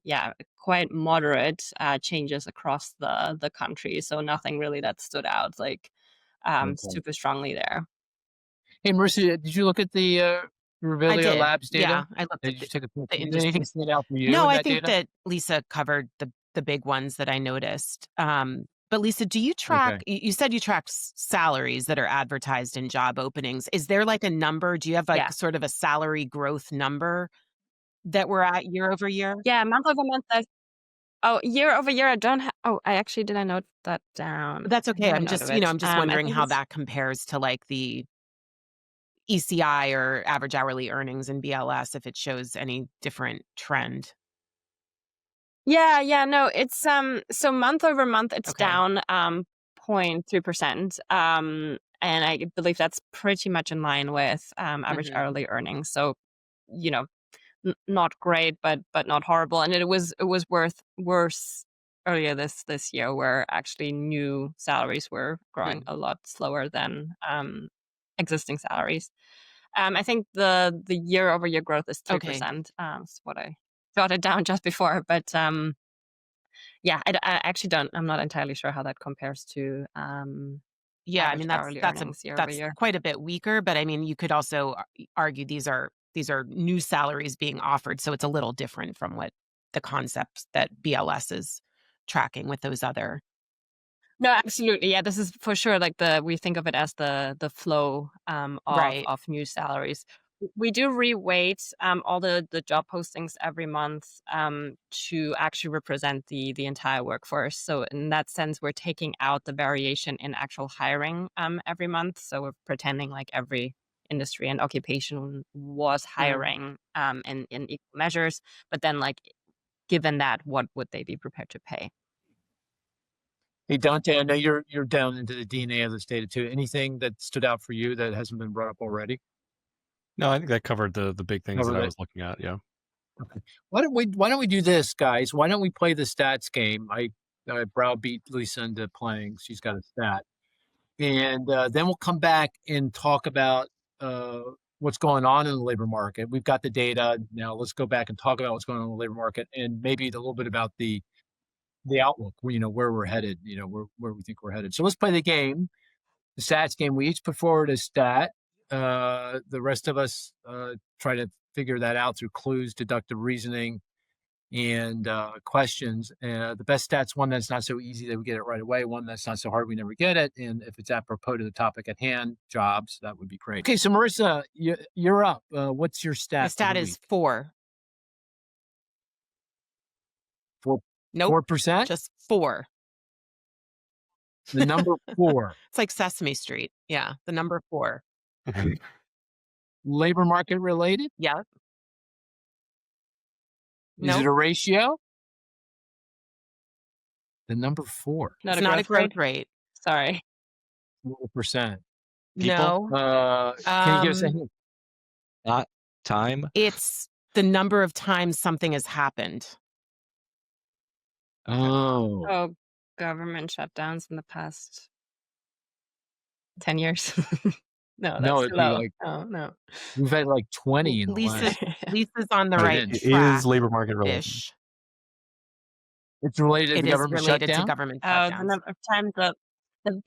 S5: quite moderate changes across the country. So nothing really that stood out like
S1: Okay.
S5: super strongly there.
S1: Hey, Marissa, did you look at the
S2: I
S1: Revelio
S2: did.
S1: Labs data?
S2: Yeah, I looked at
S1: Did you take a
S2: the
S1: did anything
S2: industries.
S1: stand out for you
S2: No,
S1: in
S2: I
S1: that
S2: think
S1: data?
S2: that Lisa covered the big ones that I noticed. But Lisa, do you track?
S1: Okay.
S2: You said you track salaries that are advertised in job openings. Is there like a number? Do you have like
S5: Yeah.
S2: sort of a salary growth number that we're at year over year?
S5: Yeah, month over month. Year over year, I don't have. Oh, did I note that down?
S2: That's
S5: I
S2: okay.
S5: made a
S2: I'm
S5: note
S2: just,
S5: of it.
S2: I'm just
S5: I
S2: wondering
S5: think
S2: how
S5: it's
S2: that compares to like the ECI or average hourly earnings in BLS, if it shows any different trend.
S5: yeah, no, it's so month over month it's
S2: Okay.
S5: down 0.3%. And I believe that's pretty much in line with average
S2: Mhm.
S5: hourly earnings. So, you know, not great, but not horrible. And it was worse earlier this year, where actually new salaries were growing
S2: Mm.
S5: a lot slower than existing salaries. I think the year over year growth is 3%. Is what I jotted down just before, but yeah, I actually don't. I'm not entirely sure how that compares to
S2: Yeah, I
S5: average
S2: mean
S5: hourly earnings year over
S2: that's
S5: year.
S2: quite a bit weaker, but I mean you could also argue these are new salaries being offered, so it's a little different from what the concepts that BLS is tracking with those other.
S5: No, absolutely. Yeah, this is for sure like we think of it as the flow
S2: Right.
S5: of new salaries. We do reweight all the job postings every month to actually represent the entire workforce. So in that sense, we're taking out the variation in actual hiring every month. So we're pretending like every industry and occupation was
S2: Mm.
S5: hiring in equal measures, but then like given that, what would they be prepared to pay?
S1: Hey, Dante, I know you're down into the DNA of this data too. Anything that stood out for you that hasn't been brought up already?
S4: No, I think that covered the big things that
S1: Covered
S4: I
S1: it.
S4: was looking at. Yeah.
S1: Okay. Why don't we do this, guys? Why don't we play the stats game? I browbeat Lisa into playing. She's got a stat. And then we'll come back and talk about uh, what's going on in the labor market. We've got the data. Now let's go back and talk about what's going on in the labor market and maybe a little bit about the outlook, where we're headed, where we think we're headed. So let's play the game, the stats game. We each put forward a stat. The rest of us try to figure that out through clues, deductive reasoning, and questions. The best stats, one that's not so easy that we get it right away, one that's not so hard we never get it. And if it's apropos to the topic at hand, jobs, that would be great. Okay, so Marissa, you're up. What's your
S2: My
S1: stat for
S2: stat
S1: the
S2: is
S1: week?
S2: 4.
S1: 4,
S2: Nope,
S1: 4%?
S2: just 4.
S1: The number 4.
S2: It's like Sesame Street. Yeah, the number 4.
S1: Labor market related?
S2: Yeah.
S1: Is it
S2: Nope.
S1: a ratio? The number 4.
S5: Not
S2: It's
S5: a
S2: not a
S5: growth rate.
S2: growth rate.
S5: Sorry.
S1: 4%. People?
S2: No.
S1: Can you give us a hint?
S3: Not time.
S2: It's the number of times something has happened.
S1: Oh,
S5: Oh, government shutdowns in the past 10 years. No,
S1: no,
S5: that's
S1: it'd
S5: too
S1: be
S5: low.
S1: like,
S5: Oh, no.
S1: we've had like 20 in the
S2: Lisa's
S1: last.
S2: Lisa's on the
S1: But
S2: right
S1: it
S4: It is
S2: track
S4: labor market related.
S2: ish.
S1: It's related to
S2: It
S1: the
S2: is
S1: government
S2: related to
S1: shutdown?
S2: government
S5: The
S2: shutdowns.
S5: number of times the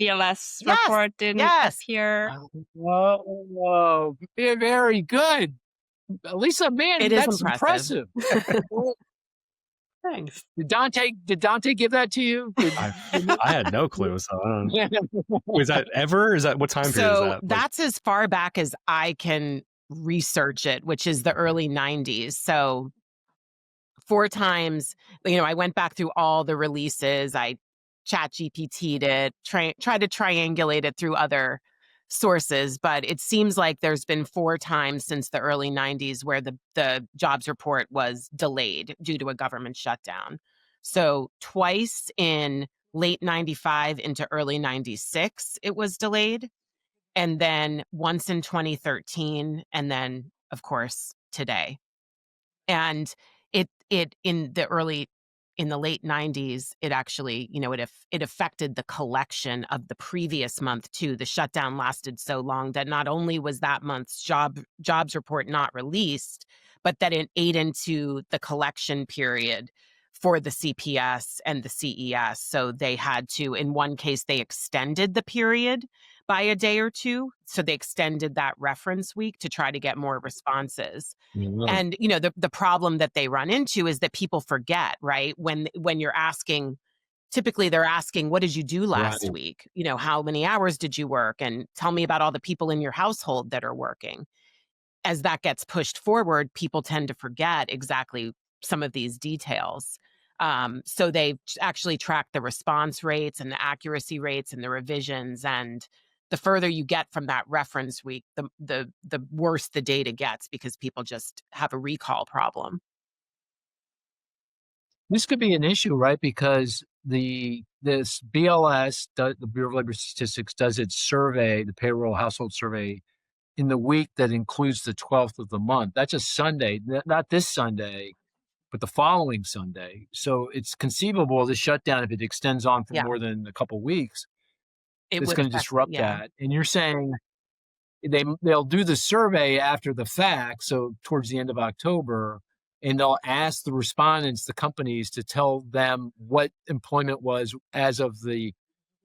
S5: BLS
S2: Yes,
S5: report didn't
S2: yes.
S5: appear.
S1: Whoa, very good. Lisa, man,
S2: It is
S1: that's
S2: impressive.
S1: impressive.
S5: Thanks.
S1: Did Dante give that to you?
S4: I had no clue. So I don't know. Is that ever? Is that what time period is
S2: So
S4: that?
S2: that's as far back as I can research it, which is the early 90s. So 4 times, I went back through all the releases. I chat GPT'd it, tried to triangulate it through other sources, but it seems like there's been 4 times since the early 90s where the jobs report was delayed due to a government shutdown. So twice in late 95 into early 96, it was delayed. And then once in 2013, and then, of course, today. And it in the late 90s, it actually, it affected the collection of the previous month too. The shutdown lasted so long that not only was that month's jobs report not released, but that it ate into the collection period for the CPS and the CES. So they had to, in one case, they extended the period by a day or two. So they extended that reference week to try to get more responses. And the problem that they run into is that people forget, right? When you're asking, typically they're asking, what did you do last week? How many hours did you work? And tell me about all the people in your household that are working. As that gets pushed forward, people tend to forget exactly some of these details. So they actually track the response rates and the accuracy rates and the revisions. And the further you get from that reference week, the worse the data gets because people just have a recall problem.
S1: This could be an issue, right? Because this BLS, the Bureau of Labor Statistics, does its survey, the payroll household survey, in the week that includes the 12th of the month. That's a Sunday, not this Sunday, but the following Sunday. So it's conceivable the shutdown, if it extends on for more than a couple weeks, it's going to disrupt that. And you're saying they'll do the survey after the fact, so towards the end of October, and they'll ask the respondents, the companies, to tell them what employment was as of the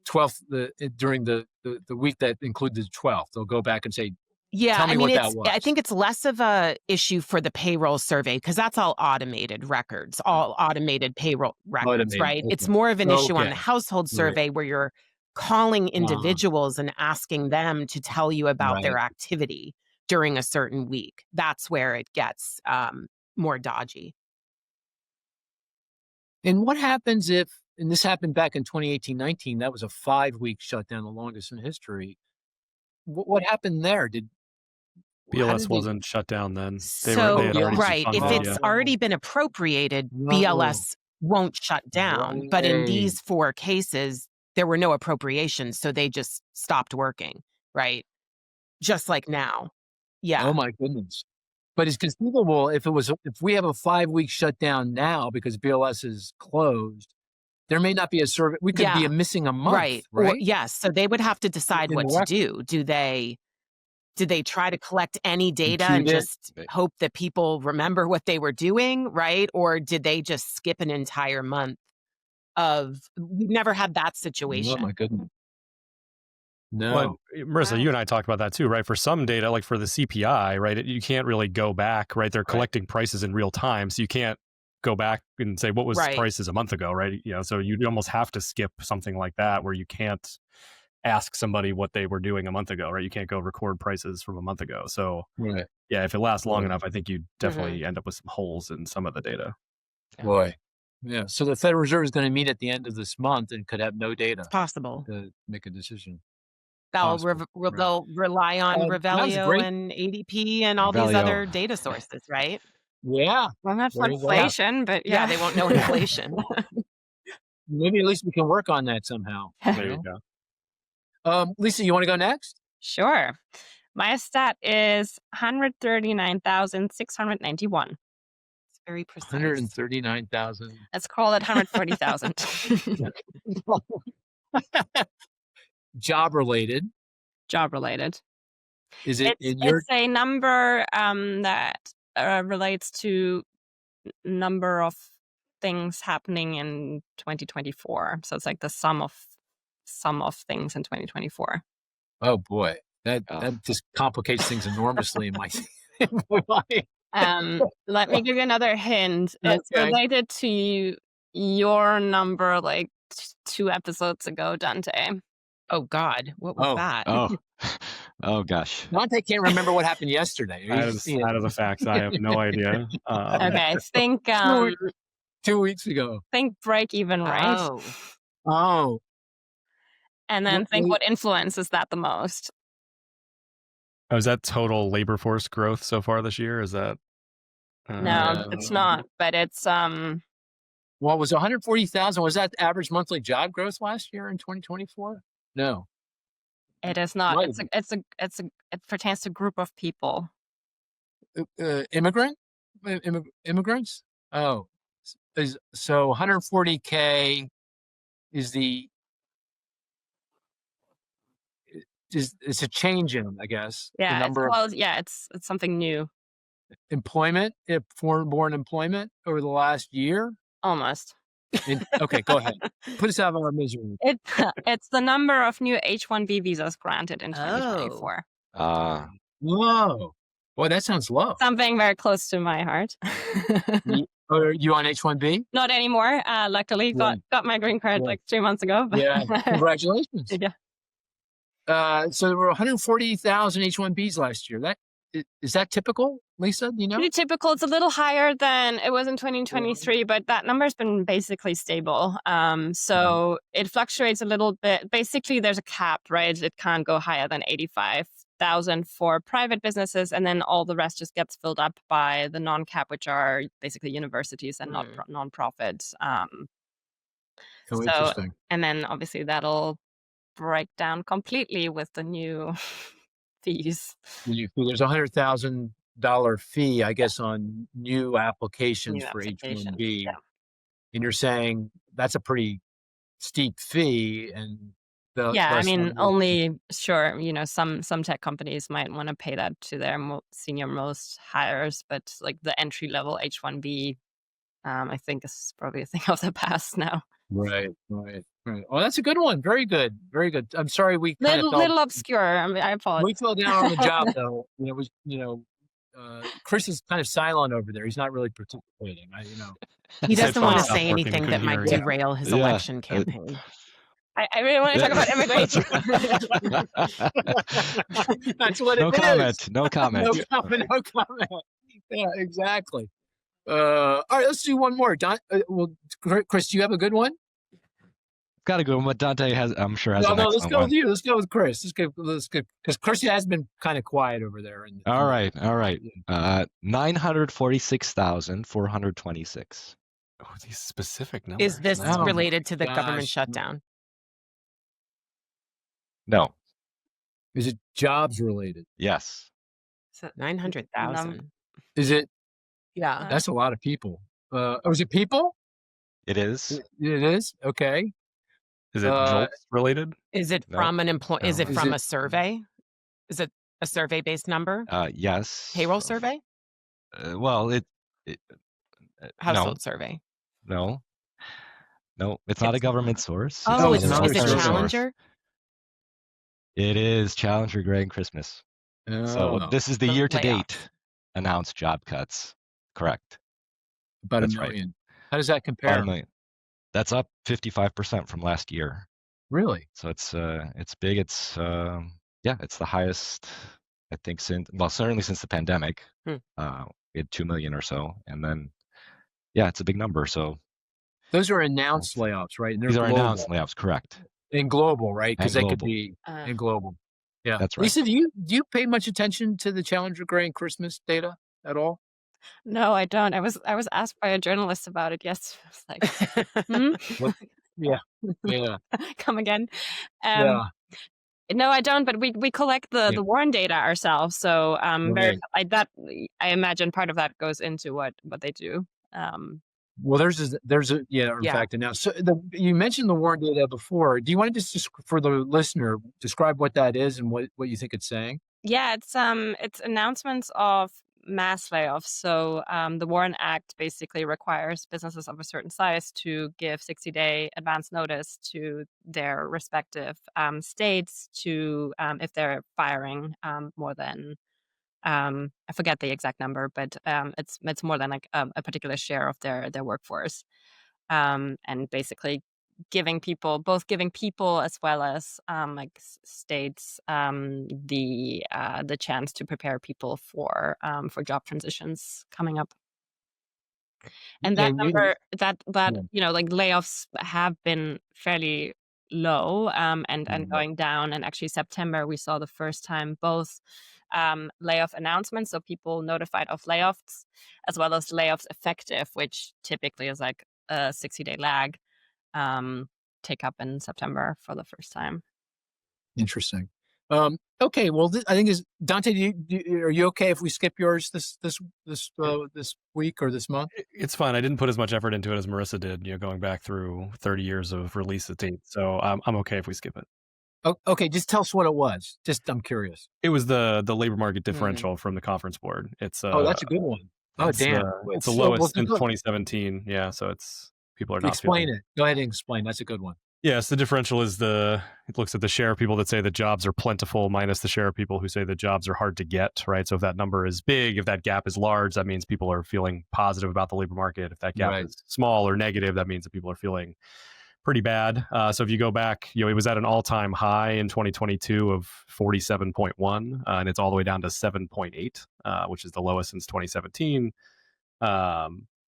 S1: 12th, during the week that included the 12th. They'll go back and say, tell me what that was.
S2: I think it's less of a issue for the payroll survey because that's all automated records, all automated payroll records, right?
S1: Okay.
S2: It's more of an issue on the household survey where you're calling individuals and asking them to tell you about their activity during a certain week. That's where it gets more dodgy.
S1: And what happens if, and this happened back in 2018-19, that was a 5-week shutdown, the longest in history. What happened there?
S4: BLS wasn't shut down then.
S2: They had already if it's already been appropriated, BLS won't shut down. But in these 4 cases, there were no appropriations, so they just stopped working, right? Just like now. Yeah.
S1: Oh my goodness. But it's conceivable if we have a 5-week shutdown now because BLS is closed, there may not be a survey. We could be missing a month, right?
S2: Yes. So they would have to decide what to do. Do they try to collect any data and just hope that people remember what they were doing, right? Or did they just skip an entire month we've never had that situation.
S1: Oh my goodness. No.
S4: But Marissa, you and I talked about that too, right? For some data, like for the CPI, right, you can't really go back, right? They're collecting prices in real time, so you can't go back and say what was prices a month ago, right? So you almost have to skip something like that where you can't ask somebody what they were doing a month ago, right? You can't go record prices from a month ago. So yeah, if it lasts long enough, I think you definitely end up with some holes in some of the data.
S1: Boy. Yeah. So the Federal Reserve is going to meet at the end of this month and could have no data.
S2: It's possible
S1: to make a decision.
S2: They'll rely on Revelio and ADP and all these other data sources, right?
S1: Yeah.
S5: Well, not for inflation, but
S2: they won't know inflation.
S1: Maybe at least we can work on that somehow.
S4: There you go.
S1: Lisa, you want to go next?
S5: Sure. My stat is 139,691.
S2: It's very precise.
S1: 139,000.
S5: Let's call it 140,000.
S1: Job related. Is it
S5: it's a number that relates to number of things happening in 2024. So it's like the sum of things in 2024.
S1: Oh boy, that just complicates things enormously in my life.
S5: Let me give you another hint. It's
S1: Okay.
S5: related to your number like 2 episodes ago, Dante.
S2: Oh God, what was
S1: Oh,
S2: that?
S3: Oh, oh gosh.
S1: Dante can't remember what happened yesterday.
S4: That is a fact. I have no idea.
S5: Okay, think
S1: 2 weeks ago.
S5: break even, right?
S2: Oh,
S1: Oh,
S5: And then think
S1: wait,
S5: what influences that the most.
S4: Oh, is that total labor force growth so far this year? Is that
S5: No, it's not. But it's
S1: well, was 140,000? Was that average monthly job growth last year in 2024? No,
S5: it is not.
S1: might
S5: It pertains to a group of people.
S1: immigrants. Oh, so 140K is it's a change in, I guess, the
S5: Yeah,
S1: number of
S5: it's something new.
S1: employment, foreign-born employment over the last year.
S5: Almost.
S1: Okay, go ahead. Put us out of our misery.
S5: It's the number of new H-1B visas granted in
S2: Oh.
S5: 2024.
S1: Whoa. Boy, that sounds low.
S5: Something very close to my heart.
S1: Are you on H-1B?
S5: Not anymore. Luckily,
S1: Yeah.
S5: got my green card
S1: Yeah.
S5: like 3 months ago. But
S1: Yeah, congratulations.
S5: Yeah.
S1: So there were 140,000 H-1Bs last year. Is that typical, Lisa? Do you know?
S5: Pretty typical. It's a little higher than it was in 2023, but that number's been basically stable. So it fluctuates a little bit. Basically, there's a cap, right? It can't go higher than 85,000 for private businesses, and then all the rest just gets filled up by the non-cap, which are basically universities and not non-profits.
S1: Interesting.
S5: And then obviously that'll break down completely with the new fees.
S1: There's $100,000 fee, I guess, on new applications for H-1B.
S5: Yeah.
S1: And you're saying that's a pretty steep fee, and
S5: I mean, only some tech companies might want to pay that to their senior most hires, but like the entry level H-1B, I think is probably a thing of the past now.
S1: Right. Oh, that's a good one. Very good. I'm sorry we kind of
S5: Little obscure. I mean, I apologize.
S1: we fell down on the job though. Chris is kind of silent over there. He's not really participating.
S2: He doesn't want to
S4: Stopped
S2: say
S4: working,
S2: anything
S4: couldn't
S2: that might
S4: hear you.
S2: derail his election campaign.
S5: I really want to talk about immigration.
S1: That's what
S3: No
S1: it
S3: comment.
S1: is.
S3: No comment.
S1: No comment. Yeah, exactly. All right, let's do one more. Chris, do you have a good one?
S3: Got a good one, but Dante has, I'm sure, has an
S1: Let's
S3: excellent
S1: go
S3: one.
S1: with you. Let's go with Chris. Let's go because Chris has been kind of quiet over there.
S3: All right. 946,426.
S4: Oh, these specific numbers.
S2: Is this
S1: Oh,
S2: related to the government
S1: gosh.
S2: shutdown?
S3: No.
S1: Is it jobs related?
S3: Yes.
S2: 900,000.
S1: Is it?
S2: Yeah.
S1: That's a lot of people. Is it people?
S3: It is.
S1: It is. Okay.
S4: Is it JOLTS related?
S2: Is it
S3: No.
S2: from an employee? Is it
S1: Is
S2: from
S1: it-
S2: a survey? Is it a survey-based number?
S3: Yes.
S2: Payroll survey?
S3: Well,
S2: Household survey?
S3: no, it's not a government source.
S2: Oh,
S1: it's
S2: is
S1: another
S2: it
S1: source.
S2: Challenger?
S3: It is Challenger Gray and Christmas. So this is the
S2: The
S3: year-to-date announced job cuts. Correct.
S1: about
S3: That's
S1: $1
S3: right.
S1: million. How does that
S3: About
S1: compare?
S3: $1 million. That's up 55% from last year.
S1: Really?
S3: So it's big. It's it's the highest, I think, certainly since the pandemic. We had 2 million or so, and then it's a big number. So
S1: Those are announced layoffs, right? And they're
S3: these are
S1: global.
S3: announced layoffs, correct?
S1: And global, right? Because
S3: And
S1: they could
S3: global.
S1: be in global. Yeah,
S3: That's right.
S1: Lisa, do you pay much attention to the Challenger Gray and Christmas data at all?
S5: No, I don't. I was asked by a journalist about it yesterday. I was like,
S1: Yeah.
S5: come again.
S1: Yeah.
S5: No, I don't. But we collect the WARN data ourselves. So
S1: Right.
S5: I imagine part of that goes into what they do.
S1: Well, in fact, now. So you mentioned the WARN data before. Do you want to just for the listener describe what that is and what you think it's saying?
S5: Yeah, it's announcements of mass layoffs. So the WARN Act basically requires businesses of a certain size to give 60-day advance notice to their respective states to if they're firing more than I forget the exact number, but it's more than like a particular share of their workforce, and basically giving people as well as like states the chance to prepare people for job transitions coming up. And that
S1: And
S5: number, that
S1: yeah,
S5: like layoffs have been fairly low, and
S1: yeah.
S5: going down. And actually, September we saw the first time both layoff announcements, so people notified of layoffs, as well as layoffs effective, which typically is like a 60-day lag, um, take up in September for the first time.
S1: Interesting. Okay, well, I think is Dante. Are you okay if we skip yours this week or this month?
S4: It's fine. I didn't put as much effort into it as Marissa did, going back through 30 years of release dates. So I'm okay if we skip it.
S1: Oh, okay, just tell us what it was. Just I'm curious.
S4: It was the labor market differential from the conference board.
S1: Oh, that's a good one. Oh, damn.
S4: It's the
S1: So,
S4: lowest since 2017. Yeah, so people are not feeling.
S1: explain it. Go ahead and explain. That's a good one.
S4: Yes, the differential is it looks at the share of people that say the jobs are plentiful minus the share of people who say the jobs are hard to get, right? So if that number is big, if that gap is large, that means people are feeling positive about the labor market. If that gap
S1: Right.
S4: is small or negative, that means that people are feeling pretty bad. So if you go back, it was at an all-time high in 2022 of 47.1, and it's all the way down to 7.8, which is the lowest since 2017.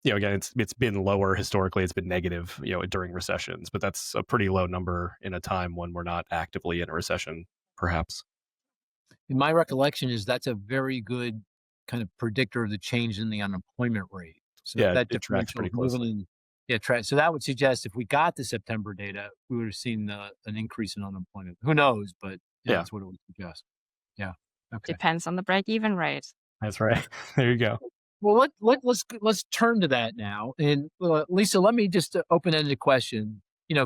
S4: Again, it's been lower historically. It's been negative, during recessions, but that's a pretty low number in a time when we're not actively in a recession, perhaps.
S1: In my recollection is that's a very good kind of predictor of the change in the unemployment rate. So
S4: Yeah,
S1: that
S4: it tracks
S1: differential
S4: pretty
S1: is moving
S4: closely.
S1: in. Yeah, so that would suggest if we got the September data, we would have seen an increase in unemployment. Who knows? But
S4: Yeah,
S1: that's what it would suggest. Yeah. Okay.
S5: Depends on the break-even rate.
S4: that's right. There you go.
S1: Well, let's turn to that now. And Lisa, let me just open-ended question.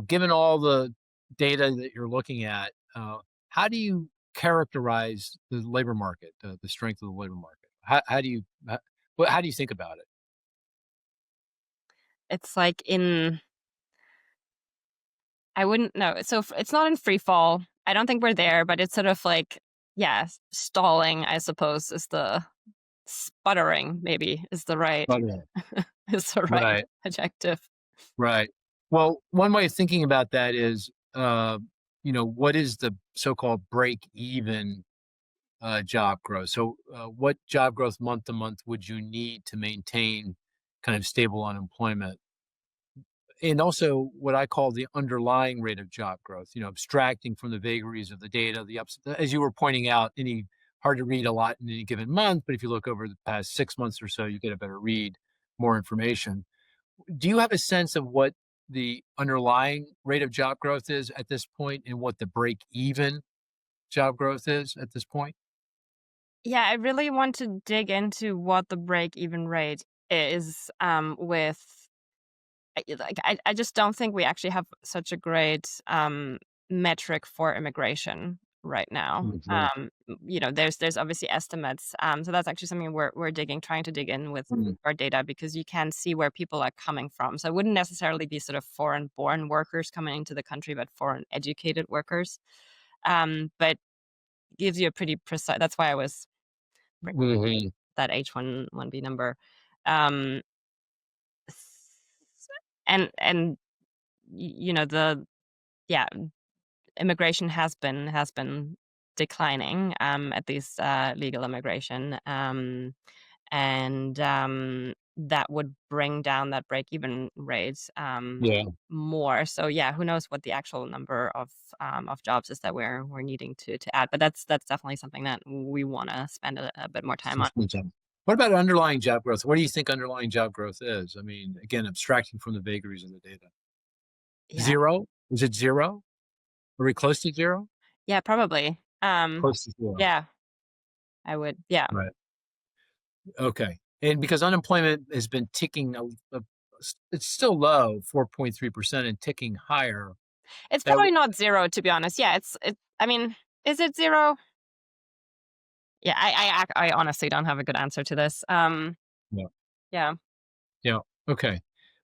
S1: Given all the data that you're looking at, how do you characterize the labor market, the strength of the labor market? How do you think about it?
S5: It's like I wouldn't know. So it's not in free fall. I don't think we're there, but it's sort of like, yeah, stalling, I suppose, is the sputtering, maybe is the right
S1: Right.
S5: is the right
S1: Right.
S5: adjective.
S1: Right. Well, one way of thinking about that is, what is the so-called break-even job growth? So, what job growth month to month would you need to maintain kind of stable unemployment? And also what I call the underlying rate of job growth, abstracting from the vagaries of the data, the ups, as you were pointing out, hard to read a lot in any given month, but if you look over the past 6 months or so, you get a better read, more information. Do you have a sense of what the underlying rate of job growth is at this point and what the break even job growth is at this point?
S5: Yeah, I really want to dig into what the break-even rate is, with I just don't think we actually have such a great metric for immigration right now.
S1: Mhm.
S5: There's obviously estimates. So that's actually something we're trying to dig in with
S1: Mm.
S5: our data, because you can see where people are coming from. So it wouldn't necessarily be sort of foreign-born workers coming into the country, but foreign-educated workers. But gives you a pretty precise. That's why I was bringing
S1: Mhm.
S5: that H1B number. Um, and the yeah, immigration has been declining, at least legal immigration, and that would bring down that break even rate
S1: Yeah.
S5: more. So yeah, who knows what the actual number of jobs is that we're needing to add, but that's definitely something that we want to spend a bit more time on.
S1: What about underlying job growth? What do you think underlying job growth is? I mean, again, abstracting from the vagaries of the data.
S5: Yeah,
S1: Zero? Is it zero? Are we close to zero?
S5: yeah, probably.
S1: Close to zero.
S5: Yeah, I would. Yeah,
S1: Right. Okay. And because unemployment has been ticking, it's still low, 4.3% and ticking higher.
S5: it's
S1: That
S5: probably not zero, to be honest. Yeah, I mean, is it zero? Yeah, I honestly don't have a good answer to this.
S1: Yeah.
S5: Yeah.
S1: Yeah. Okay.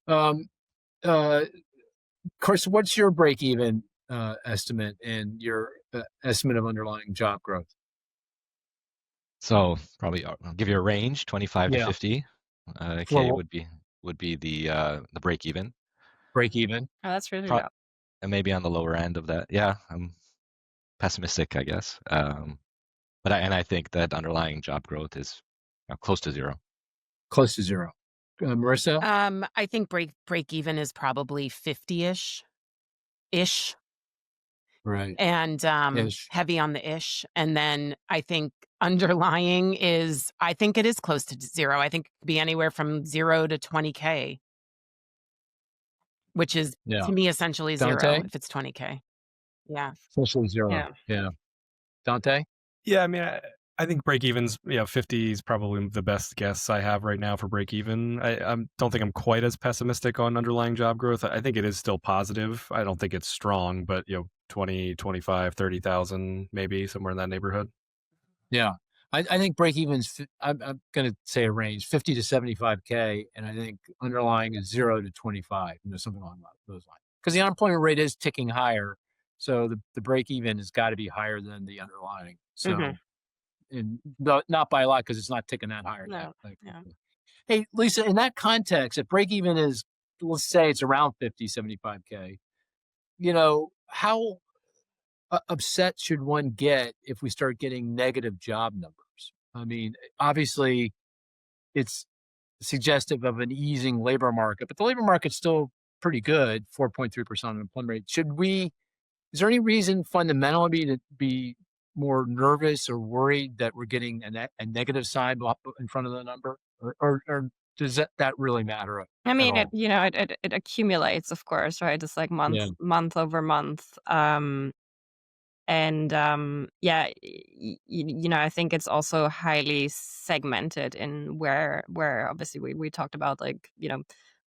S1: Um, uh, Chris, what's your break even estimate and your estimate of underlying job growth?
S3: So probably I'll give you a range, 25 to
S1: Yeah.
S3: 50 K
S1: For
S3: would be the break even.
S1: break even.
S5: Oh, that's really
S3: Pro-
S5: low.
S3: and maybe on the lower end of that. Yeah, I'm pessimistic, I guess. I think that underlying job growth is close to zero.
S1: Close to zero. Marissa?
S2: I think break even is probably 50-ish
S1: Right.
S2: and
S1: Ish.
S2: heavy on the ish. And then I think underlying is, I think it is close to zero. I think it could be anywhere from 0 to 20K, which is
S1: Yeah.
S2: to me essentially zero
S1: Dante?
S2: if it's 20K. Yeah.
S1: Essentially zero. Yeah. Dante?
S4: Yeah, I mean, I think break evens, 50 is probably the best guess I have right now for break even. I don't think I'm quite as pessimistic on underlying job growth. I think it is still positive. I don't think it's strong, but 20, 25, 30,000, maybe somewhere in that neighborhood.
S1: Yeah. I think break even's, I'm going to say a range, 50 to 75K. And I think underlying is 0 to 25, something along those lines. Because the unemployment rate is ticking higher. So the break even has got to be higher than the underlying. So, and not by a lot because it's not ticking that higher yet.
S5: No. Yeah.
S1: Hey, Lisa, in that context, if break even is, let's say it's around 50, 75K, how upset should one get if we start getting negative job numbers? I mean, obviously, it's suggestive of an easing labor market, but the labor market's still pretty good, 4.3% unemployment rate. Is there any reason fundamentally to be more nervous or worried that we're getting a negative sign in front of the number? Or does that really matter
S5: I
S1: at
S5: mean,
S1: all?
S5: it accumulates, of course, right? It's like
S1: Yeah.
S5: month over month. Yeah, I think it's also highly segmented in where obviously we talked about, like,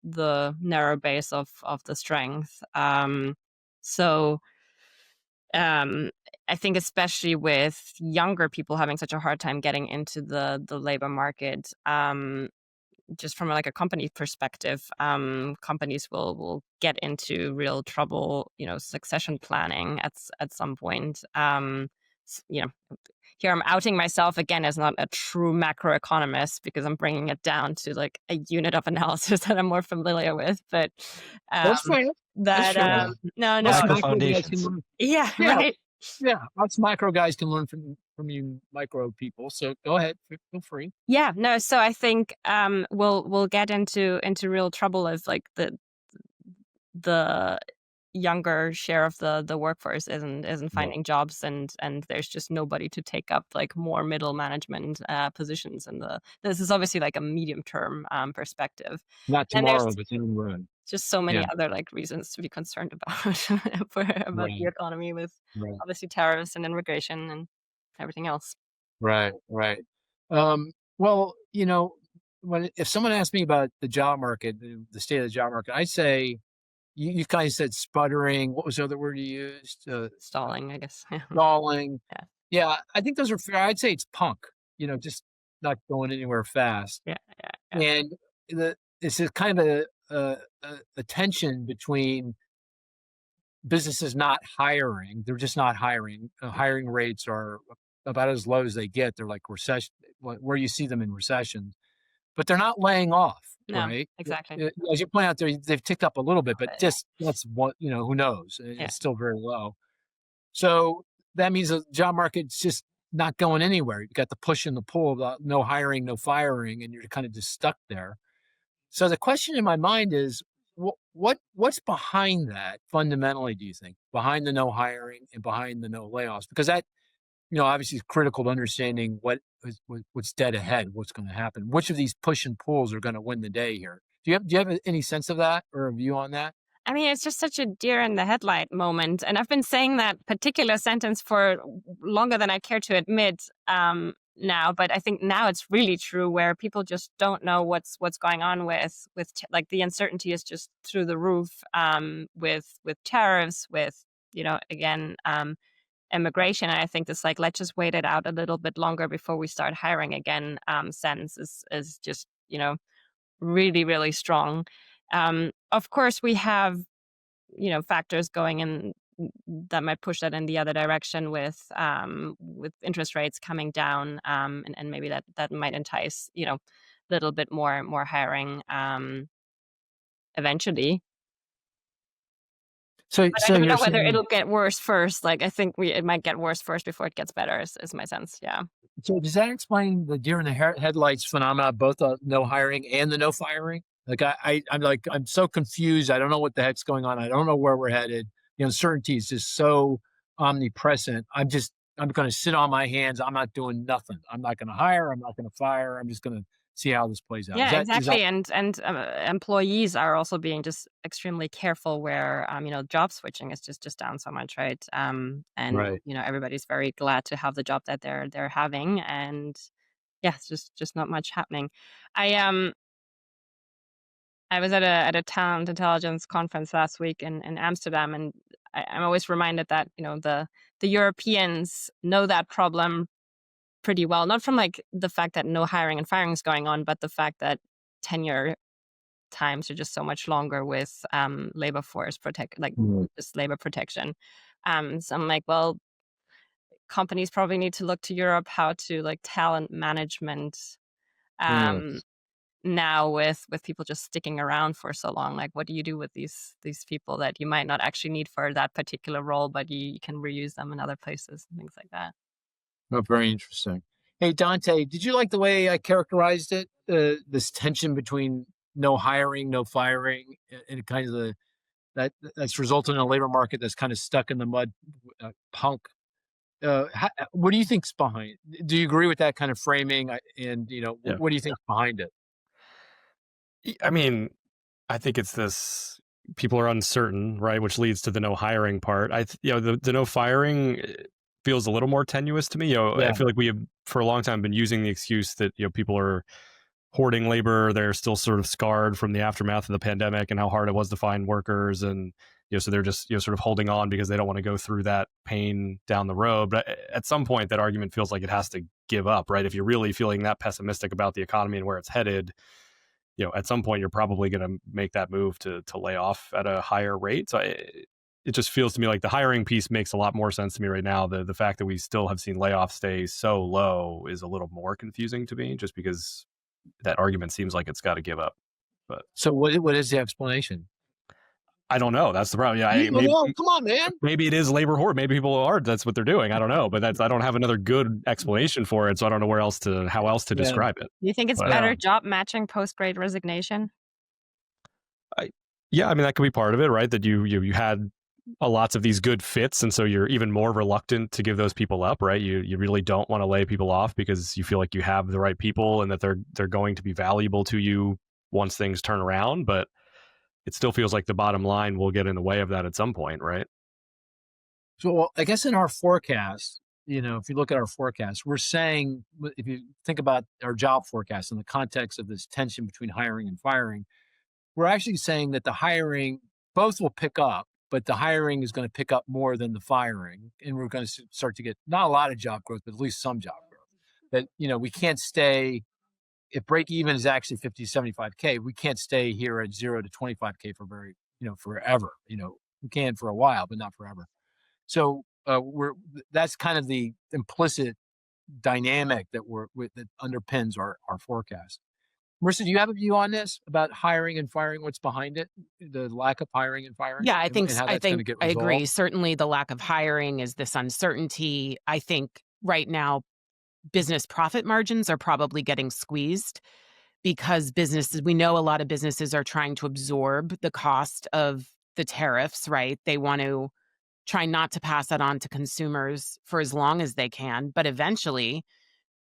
S5: the narrow base of the strength. So um I think especially with younger people having such a hard time getting into the labor market, just from like a company perspective, companies will get into real trouble, succession planning at some point. Here I'm outing myself again as not a true macroeconomist because I'm bringing it down to like a unit of analysis that I'm more familiar with. But
S1: That's
S5: um,
S1: fair. That's
S5: that
S1: fair.
S5: no,
S1: Us
S3: Macro
S1: micro guys can
S3: foundations.
S1: learn.
S5: yeah,
S1: Yeah,
S5: right.
S1: yeah. Us micro guys can learn from you micro people. So go ahead, feel free.
S5: Yeah, no. So I think we'll get into real trouble if like the younger share of the workforce isn't
S1: Yeah.
S5: finding jobs, and there's just nobody to take up like more middle management positions. And this is obviously like a medium term perspective,
S1: Not
S5: and there's
S1: tomorrow, but down the road.
S5: just so many
S1: Yeah.
S5: other like reasons to be concerned about about the
S1: Right.
S5: economy, with
S1: Right.
S5: obviously tariffs and immigration and everything else.
S1: Right. Right. Well, if someone asked me about the job market, the state of the job market, I'd say you kind of said sputtering. What was the other word you used?
S5: Stalling, I guess. Yeah.
S1: Stalling.
S5: Yeah.
S1: Yeah, I think those are fair. I'd say it's punk. Just not going anywhere fast.
S5: Yeah. Yeah.
S1: And it's a kind of a tension between businesses not hiring. They're just not hiring. Hiring rates are about as low as they get. They're like recession, where you see them in recessions, but they're not laying off,
S5: No,
S1: right?
S5: exactly.
S1: As you point out, they've ticked up a little bit, but
S5: Yeah.
S1: just that's what who knows?
S5: Yeah.
S1: It's still very low. So that means the job market's just not going anywhere. You've got the push and the pull of no hiring, no firing, and you're kind of just stuck there. So the question in my mind is, what's behind that fundamentally? Do you think behind the no hiring and behind the no layoffs? Because that obviously is critical to understanding what's dead ahead, what's going to happen. Which of these push and pulls are going to win the day here? Do you have any sense of that or a view on that?
S5: I mean, it's just such a deer in the headlight moment. And I've been saying that particular sentence for longer than I care to admit now. But I think now it's really true, where people just don't know what's going on with like the uncertainty is just through the roof, with tariffs, with, again, immigration. And I think this like, let's just wait it out a little bit longer before we start hiring again, sense is just, really, really strong. Of course, we have, factors going in that might push that in the other direction with interest rates coming down, and maybe that might entice, a little bit more hiring eventually.
S1: So
S5: But I
S1: so
S5: don't
S1: you're
S5: know whether
S1: saying
S5: it'll get worse first. Like, I think it might get worse first before it gets better is my sense. Yeah.
S1: so does that explain the deer in the headlights phenomena, both the no hiring and the no firing? Like I'm so confused. I don't know what the heck's going on. I don't know where we're headed. The uncertainty is just so omnipresent. I'm going to sit on my hands. I'm not doing nothing. I'm not going to hire. I'm not going to fire. I'm just going to see how this plays out.
S5: Yeah,
S1: Is that
S5: exactly. And employees are also being just extremely careful where, job switching is just down so much, right? And
S1: right?
S5: everybody's very glad to have the job that they're having, and yeah, it's just not much happening. I I was at a talent intelligence conference last week in Amsterdam, and I'm always reminded that the Europeans know that problem pretty well. Not from like the fact that no hiring and firing is going on, but the fact that tenure times are just so much longer with labor force
S1: Mm,
S5: just labor protection. So I'm like, well, companies probably need to look to Europe how to like talent management
S1: mm,
S5: um, now with people just sticking around for so long. Like, what do you do with these people that you might not actually need for that particular role, but you can reuse them in other places and things like that.
S1: oh, very interesting. Hey, Dante, did you like the way I characterized it? This tension between no hiring, no firing, and kind of that's resulted in a labor market that's kind of stuck in the mud, punk. What do you think's behind? Do you agree with that kind of framing? And
S4: Yeah.
S1: what do you think's behind it?
S4: I mean, I think it's this people are uncertain, right? Which leads to the no hiring part. The no firing feels a little more tenuous to me. I
S1: Yeah.
S4: feel like we have for a long time been using the excuse that, people are hoarding labor. They're still sort of scarred from the aftermath of the pandemic and how hard it was to find workers. And, so they're just, sort of holding on because they don't want to go through that pain down the road. But at some point, that argument feels like it has to give up, right? If you're really feeling that pessimistic about the economy and where it's headed, at some point you're probably going to make that move to lay off at a higher rate. So it just feels to me like the hiring piece makes a lot more sense to me right now. The fact that we still have seen layoffs stay so low is a little more confusing to me, just because that argument seems like it's got to give up. But
S1: So what is the explanation?
S4: I don't know. That's the problem. Yeah,
S1: You don't know? Come on, man.
S4: maybe it is labor hoard. Maybe people are. That's what they're doing. I don't know. But I don't have another good explanation for it, so I don't know how else to
S1: Yeah.
S4: describe it.
S5: Do you think it's
S4: But
S5: better job matching post Great Resignation?
S4: yeah, I mean that could be part of it, right? That you had lots of these good fits, and so you're even more reluctant to give those people up, right? You really don't want to lay people off because you feel like you have the right people and that they're going to be valuable to you once things turn around. But it still feels like the bottom line will get in the way of that at some point, right?
S1: So well, I guess in our forecast, if you look at our forecast, we're saying if you think about our job forecast in the context of this tension between hiring and firing, we're actually saying that the hiring both will pick up, but the hiring is going to pick up more than the firing, and we're going to start to get not a lot of job growth, but at least some job growth. That we can't stay. If break even is actually 50, 75K, we can't stay here at 0 to 25K for forever. We can for a while, but not forever. So that's kind of the implicit dynamic that underpins our forecast. Marissa, do you have a view on this about hiring and firing? What's behind it? The lack of hiring and firing?
S2: Yeah,
S1: And how that's going to get
S2: I
S1: resolved?
S2: agree. Certainly the lack of hiring is this uncertainty. I think right now business profit margins are probably getting squeezed because we know a lot of businesses are trying to absorb the cost of the tariffs, right? They want to try not to pass that on to consumers for as long as they can, but eventually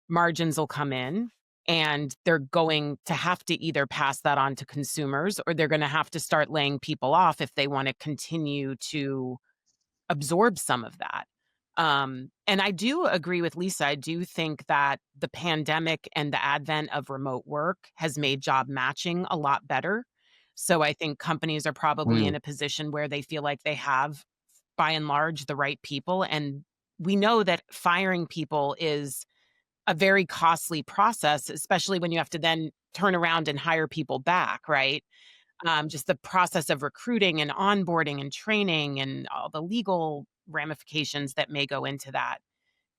S2: margins will come in and they're going to have to either pass that on to consumers or they're going to have to start laying people off if they want to continue to absorb some of that. And I do agree with Lisa. I do think that the pandemic and the advent of remote work has made job matching a lot better. So I think companies are probably in
S1: Mm,
S2: a position where they feel like they have, by and large, the right people. And we know that firing people is a very costly process, especially when you have to then turn around and hire people back, right? just the process of recruiting and onboarding and training and all the legal ramifications that may go into that.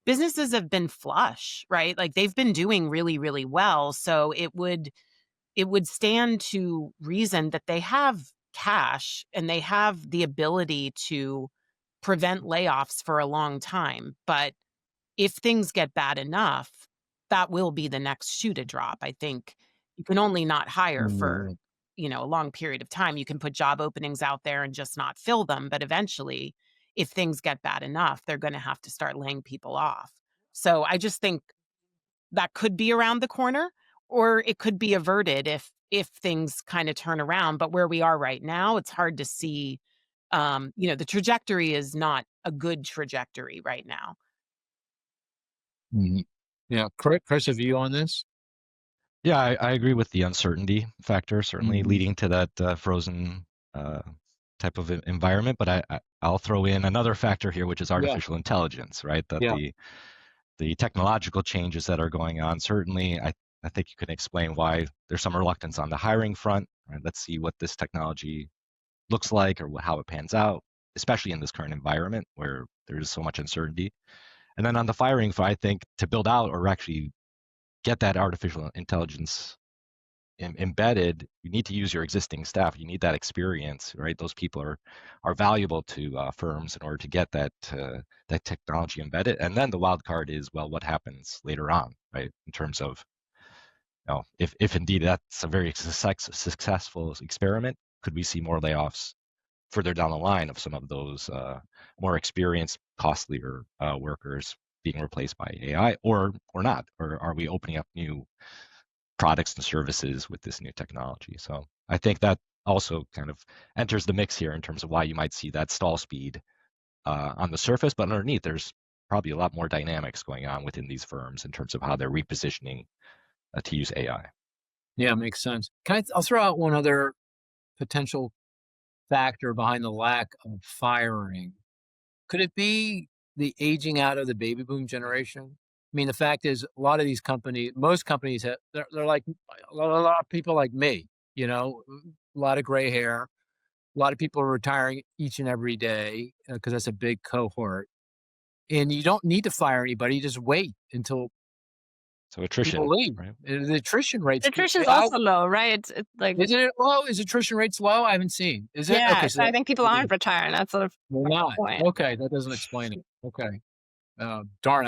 S2: Businesses have been flush, right? Like they've been doing really, really well. So it would stand to reason that they have cash and they have the ability to prevent layoffs for a long time. But if things get bad enough, that will be the next shoe to drop. I think you can only not hire for,
S1: Mm,
S2: a long period of time. You can put job openings out there and just not fill them, but eventually, if things get bad enough, they're going to have to start laying people off. So I just think that could be around the corner, or it could be averted if things kind of turn around. But where we are right now, it's hard to see. The trajectory is not a good trajectory right now.
S1: mhm. Yeah, Chris, a view on this?
S3: Yeah, I agree with the uncertainty factor, certainly
S1: Mhm.
S3: leading to that frozen uh, type of environment. But I'll throw in another factor here, which is
S1: Yeah,
S3: artificial intelligence, right? That
S1: yeah.
S3: the technological changes that are going on, certainly, I think you can explain why there's some reluctance on the hiring front. Right? Let's see what this technology looks like or how it pans out, especially in this current environment where there's so much uncertainty. And then on the firing front, I think to build out or actually get that artificial intelligence embedded, you need to use your existing staff. You need that experience, right? Those people are valuable to firms in order to get that technology embedded. And then the wild card is, well, what happens later on, right? In terms of, if indeed that's a very successful experiment, could we see more layoffs further down the line of some of those more experienced, costlier workers being replaced by AI, or not? Or are we opening up new products and services with this new technology? So I think that also kind of enters the mix here in terms of why you might see that stall speed on the surface, but underneath there's probably a lot more dynamics going on within these firms in terms of how they're repositioning to use AI.
S1: Yeah, makes sense. I'll throw out one other potential factor behind the lack of firing. Could it be the aging out of the baby boom generation? I mean, the fact is, a lot of these companies, most companies, they're like a lot of people like me. A lot of gray hair. A lot of people are retiring each and every day because that's a big cohort. And you don't need to fire anybody; you just wait until
S3: So
S1: people
S3: attrition,
S1: leave.
S3: right?
S1: The attrition rates.
S5: Attrition's also low, right? It's like,
S1: Isn't it low? Is attrition rates low? I haven't seen. Is it? Okay,
S5: yeah,
S1: so
S5: I think people aren't retiring. That's sort of
S1: they're
S5: the
S1: not.
S5: point.
S1: Okay, that doesn't explain it. Okay. Darn,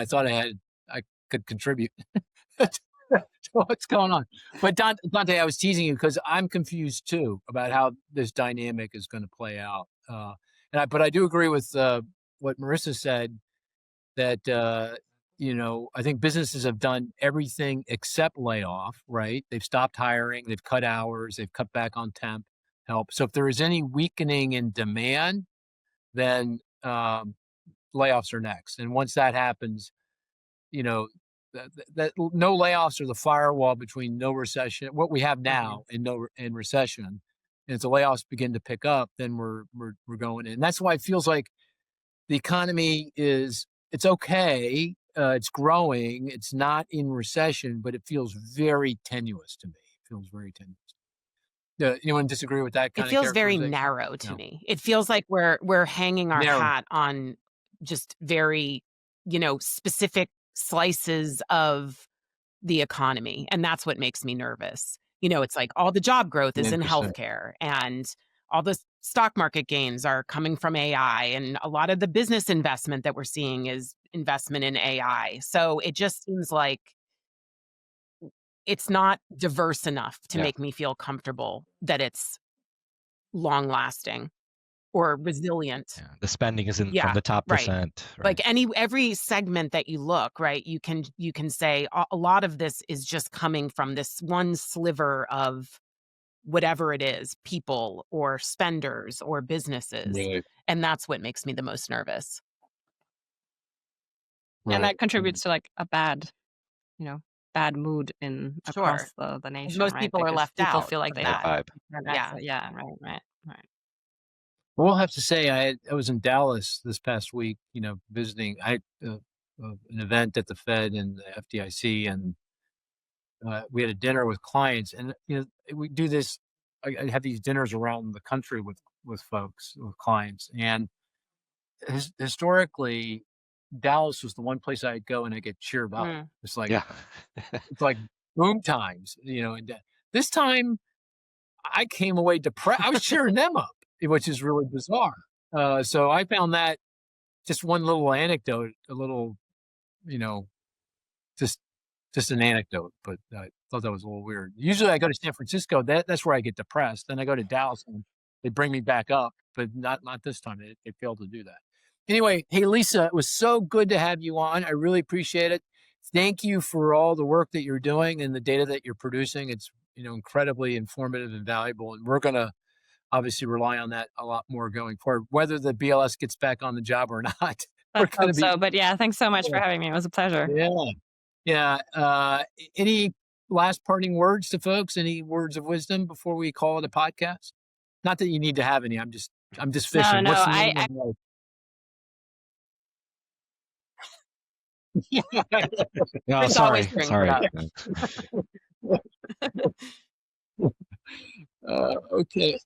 S1: I could contribute to what's going on. But Dante, I was teasing you because I'm confused too about how this dynamic is going to play out. But I do agree with what Marissa said that I think businesses have done everything except layoff. Right? They've stopped hiring, they've cut hours, they've cut back on temp help. So if there is any weakening in demand, then layoffs are next. And once that happens, you know, that no layoffs are the firewall between no recession, what we have now, and recession. And as the layoffs begin to pick up, then we're going in. And that's why it feels like the economy it's okay, it's growing, it's not in recession, but it feels very tenuous to me. It feels very tenuous. Anyone disagree with that
S2: It
S1: kind of
S2: feels very
S1: characterization?
S2: narrow to
S1: No,
S2: me. It feels like we're hanging our
S1: narrow.
S2: hat on just very, specific slices of the economy, and that's what makes me nervous. It's like all the job growth is in
S1: Interesting.
S2: healthcare, and all the stock market gains are coming from AI, and a lot of the business investment that we're seeing is investment in AI. So it just seems like it's not diverse enough to
S3: Yeah.
S2: make me feel comfortable that it's long lasting or resilient.
S3: Yeah. The spending isn't from
S2: Yeah,
S3: the top
S2: right.
S3: percent, right?
S2: Like every segment that you look, right, you can say a lot of this is just coming from this one sliver of whatever it is, people or spenders or businesses,
S1: Right.
S2: and that's what makes me the most nervous.
S5: And
S1: Right.
S5: that contributes to like a you know, bad mood
S2: Sure.
S5: across the
S2: 'Cause
S5: nation,
S2: most
S5: right?
S2: people are
S5: Because
S2: left
S5: people
S2: out
S5: feel like
S2: of
S5: they
S3: Bad
S2: that.
S3: vibe.
S5: have
S2: Yeah.
S5: access. Yeah, right.
S1: We'll have to say I was in Dallas this past week, visiting an event at the Fed and the FDIC, and we had a dinner with clients, and we do this I have these dinners around the country with folks, with clients, and historically, Dallas was the one place I'd go and I get cheered up.
S5: Mm.
S1: It's like
S3: Yeah.
S1: it's like boom times, And this time I came away depressed. I was cheering them up, which is really bizarre. So I found that just one little anecdote, a little, you know, just just an anecdote, but I thought that was a little weird. Usually I go to San Francisco, that's where I get depressed. Then I go to Dallas and they bring me back up, but not this time. They failed to do that. Anyway, hey Lisa, it was so good to have you on. I really appreciate it. Thank you for all the work that you're doing and the data that you're producing. It's incredibly informative and valuable, and we're gonna obviously rely on that a lot more going forward, whether the BLS gets back on the job or not. We're
S5: Let's
S1: gonna
S5: hope
S1: be
S5: so. But yeah, thanks so much for having me. It was a pleasure.
S1: yeah. Yeah. Any last parting words to folks? Any words of wisdom before we call it a podcast? Not that you need to have any. I'm just
S5: No,
S1: fishing.
S5: no,
S1: What's the name of
S3: No,
S5: Chris always brings it up.
S1: okay.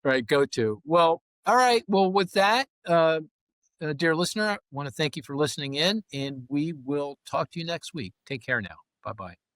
S1: All right, go to. Well, all right. Well, with that, dear listener, I want to thank you for listening in, and we will talk to you next week. Take care now. Bye-bye.